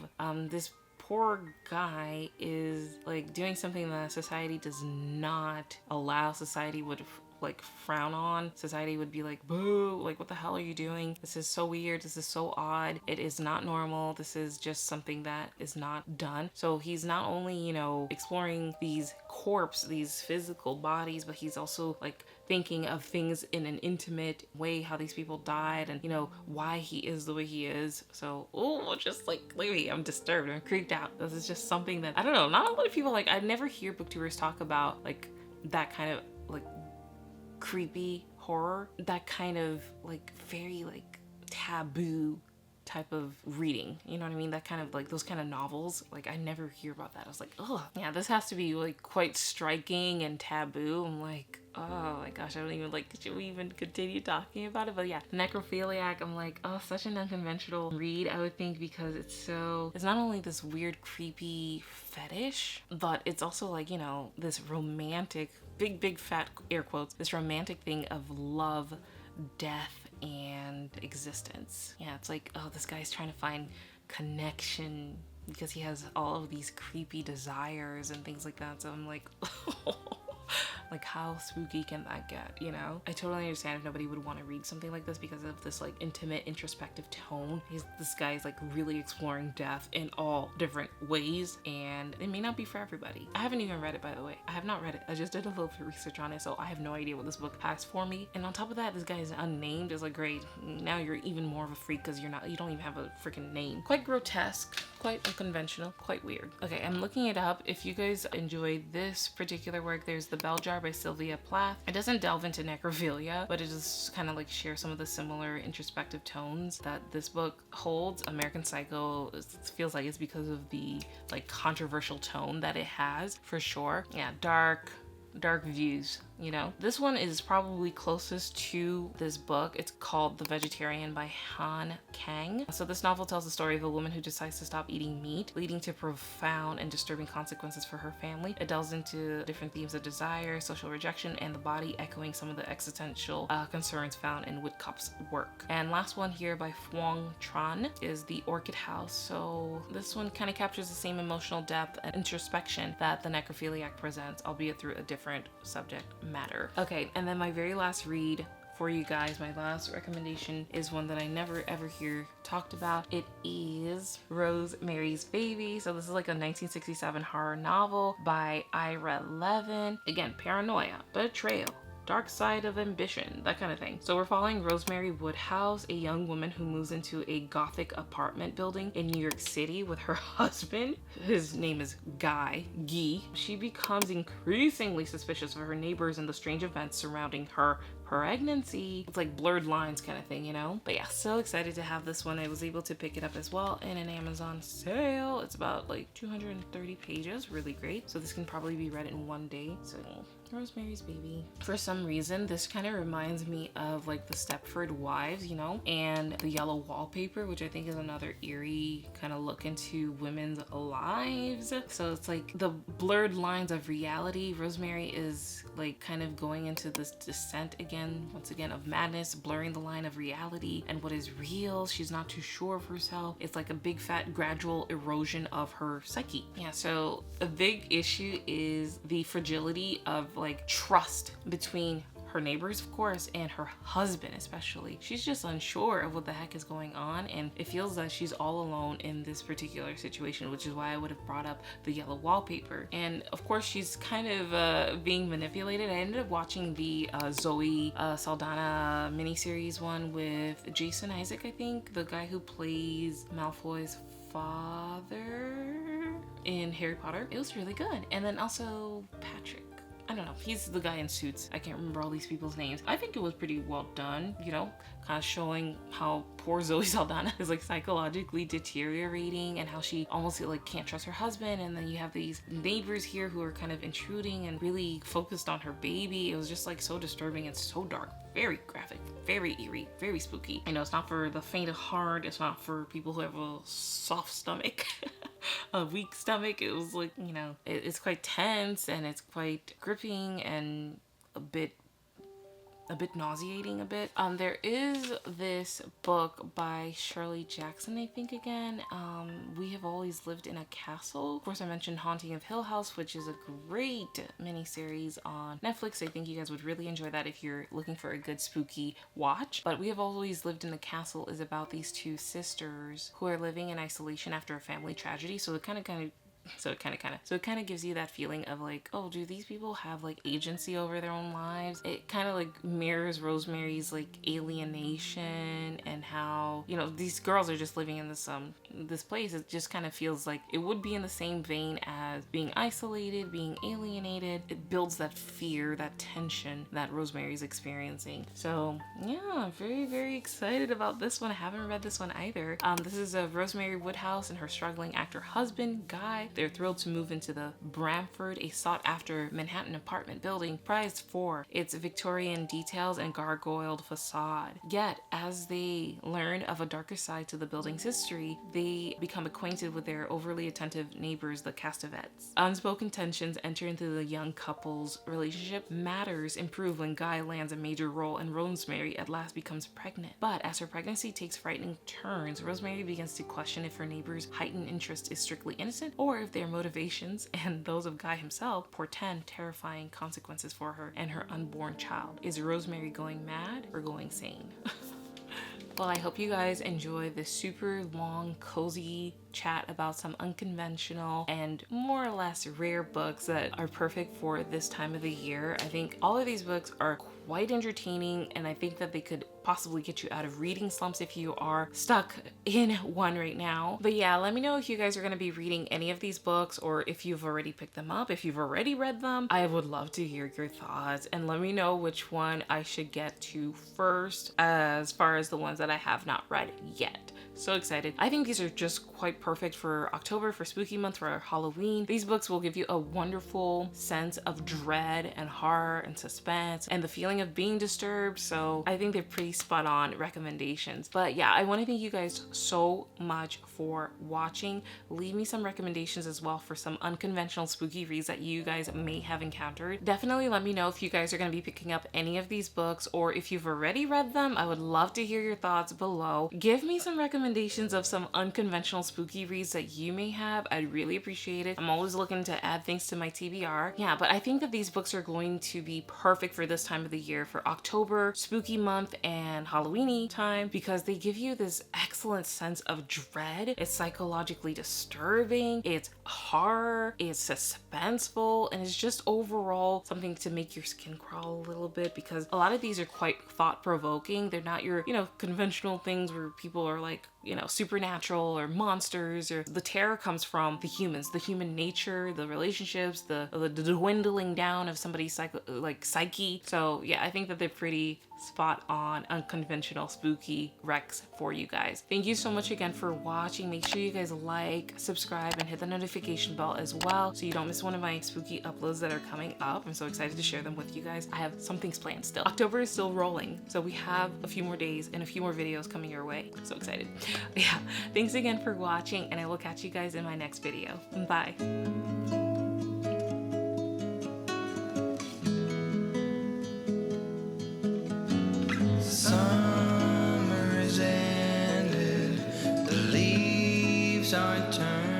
This poor guy is like doing something that society does not allow. Society would like frown on. Society would be like, boo, like what the hell are you doing? This is so weird. This is so odd. It is not normal. This is just something that is not done. So he's not only, you know, exploring these these physical bodies, but he's also like thinking of things in an intimate way, how these people died, and you know why he is the way he is. So just like lately I'm disturbed, I'm creeped out. This is just something that I don't know, not a lot of people like. I never hear booktubers talk about like that kind of like creepy horror, that kind of like very like taboo type of reading, you know what I mean? That kind of like those kind of novels, like I never hear about that. I was like, oh yeah, this has to be like quite striking and taboo. I'm like, oh my gosh, I don't even like, should we even continue talking about it? But yeah, Necrophiliac, I'm like, oh, such an unconventional read, I would think, because it's not only this weird creepy fetish, but it's also like, you know, this romantic, big fat air quotes, this romantic thing of love, death, and existence. Yeah, it's like, oh, this guy's trying to find connection because he has all of these creepy desires and things like that. So I'm like, like how spooky can that get, you know? I totally understand if nobody would want to read something like this because of this like intimate, introspective tone. This guy's like really exploring death in all different ways, and it may not be for everybody. I haven't even read it, by the way. I have not read it. I just did a little bit of research on it, so I have no idea what this book has for me. And on top of that, this guy is unnamed. It's like, great, now you're even more of a freak because you don't even have a freaking name. Quite grotesque, quite unconventional, quite weird. Okay, I'm looking it up. If you guys enjoyed this particular work, there's The Bell Jar by Sylvia Plath. It doesn't delve into necrophilia, but it just kind of like shares some of the similar introspective tones that this book holds. American Psycho feels like it's because of the like controversial tone that it has, for sure. Yeah, dark views, you know. This one is probably closest to this book. It's called The Vegetarian by Han Kang. So this novel tells the story of a woman who decides to stop eating meat, leading to profound and disturbing consequences for her family. It delves into different themes of desire, social rejection, and the body, echoing some of the existential concerns found in Woodcock's work. And last one here by Phuong Tran is The Orchid House. So this one kind of captures the same emotional depth and introspection that the Necrophiliac presents, albeit through a different subject matter. Okay, and then my very last read for you guys, my last recommendation, is one that I never ever hear talked about. It is Rosemary's Baby. So this is like a 1967 horror novel by Ira Levin. Again, paranoia, betrayal, dark side of ambition, that kind of thing. So we're following Rosemary Woodhouse, a young woman who moves into a gothic apartment building in New York City with her husband. His name is Guy. She becomes increasingly suspicious of her neighbors and the strange events surrounding her pregnancy. It's like blurred lines kind of thing, you know? But yeah, so excited to have this one. I was able to pick it up as well in an Amazon sale. It's about like 230 pages, really great. So this can probably be read in one day. So Rosemary's Baby. For some reason, this kind of reminds me of like the Stepford Wives, you know, and The Yellow Wallpaper, which I think is another eerie kind of look into women's lives. So it's like the blurred lines of reality. Rosemary is like kind of going into this descent again, once again, of madness, blurring the line of reality and what is real. She's not too sure of herself. It's like a big fat gradual erosion of her psyche. Yeah, so a big issue is the fragility of like trust between her neighbors, of course, and her husband especially. She's just unsure of what the heck is going on, and it feels that she's all alone in this particular situation, which is why I would have brought up the yellow wallpaper. And of course, she's kind of being manipulated. I ended up watching the Zoe Saldana miniseries one with Jason Isaac, I think, the guy who plays Malfoy's father in Harry Potter. It was really good. And then also Patrick, I don't know, he's the guy in Suits. I can't remember all these people's names. I think it was pretty well done, you know, kind of showing how poor Zoe Saldana is like psychologically deteriorating and how she almost like can't trust her husband. And then you have these neighbors here who are kind of intruding and really focused on her baby. It was just like so disturbing and so dark, very graphic, very eerie, very spooky. I know it's not for the faint of heart. It's not for people who have a soft stomach. A weak stomach. It was like, you know, it's quite tense and it's quite gripping and a bit nauseating a bit. There is this book by Shirley Jackson, I think again. We Have Always Lived in a Castle. Of course, I mentioned Haunting of Hill House, which is a great miniseries on Netflix. I think you guys would really enjoy that if you're looking for a good spooky watch. But We Have Always Lived in a Castle is about these two sisters who are living in isolation after a family tragedy. So it kind of gives you that feeling of like, oh, do these people have like agency over their own lives? It kind of like mirrors Rosemary's like alienation and how, you know, these girls are just living in this place. It just kind of feels like it would be in the same vein as being isolated, being alienated. It builds that fear, that tension that Rosemary's experiencing. So yeah, I'm very, very excited about this one. I haven't read this one either. This is of Rosemary Woodhouse and her struggling actor husband, Guy. They're thrilled to move into the Bramford, a sought-after Manhattan apartment building prized for its Victorian details and gargoyled facade. Yet, as they learn of a darker side to the building's history, they become acquainted with their overly attentive neighbors, the Castevets. Unspoken tensions enter into the young couple's relationship. Matters improve when Guy lands a major role and Rosemary at last becomes pregnant. But as her pregnancy takes frightening turns, Rosemary begins to question if her neighbor's heightened interest is strictly innocent or if their motivations and those of Guy himself portend terrifying consequences for her and her unborn child. Is Rosemary going mad or going sane? Well, I hope you guys enjoy this super long, cozy chat about some unconventional and more or less rare books that are perfect for this time of the year. I think all of these books are quite entertaining, and I think that they could possibly get you out of reading slumps if you are stuck in one right now. But yeah, let me know if you guys are going to be reading any of these books or if you've already picked them up, if you've already read them. I would love to hear your thoughts, and let me know which one I should get to first as far as the ones that I have not read yet. So excited. I think these are just quite perfect for October, for spooky month, for Halloween. These books will give you a wonderful sense of dread and horror and suspense and the feeling of being disturbed. So I think they're pretty spot on recommendations. But yeah, I want to thank you guys so much for watching. Leave me some recommendations as well for some unconventional spooky reads that you guys may have encountered. Definitely let me know if you guys are going to be picking up any of these books, or if you've already read them. I would love to hear your thoughts below. Give me some recommendations of some unconventional spooky reads that you may have. I'd really appreciate it. I'm always looking to add things to my TBR. Yeah, but I think that these books are going to be perfect for this time of the year, for October, spooky month, and Halloweeny time, because they give you this excellent sense of dread. It's psychologically disturbing, it's horror, it's suspenseful, and it's just overall something to make your skin crawl a little bit, because a lot of these are quite thought-provoking. They're not your, conventional things where people are like, supernatural or monsters, or the terror comes from the humans, the human nature, the relationships, the dwindling down of somebody's psyche. So yeah, I think that they're pretty spot on unconventional spooky recs for you guys. Thank you so much again for watching. Make sure you guys like, subscribe, and hit the notification bell as well so you don't miss one of my spooky uploads that are coming up. I'm so excited to share them with you guys. I have some things planned still. October is still rolling, so we have a few more days and a few more videos coming your way. So excited. Yeah, thanks again for watching, and I will catch you guys in my next video. Bye. Summer is ended, the leaves are turned.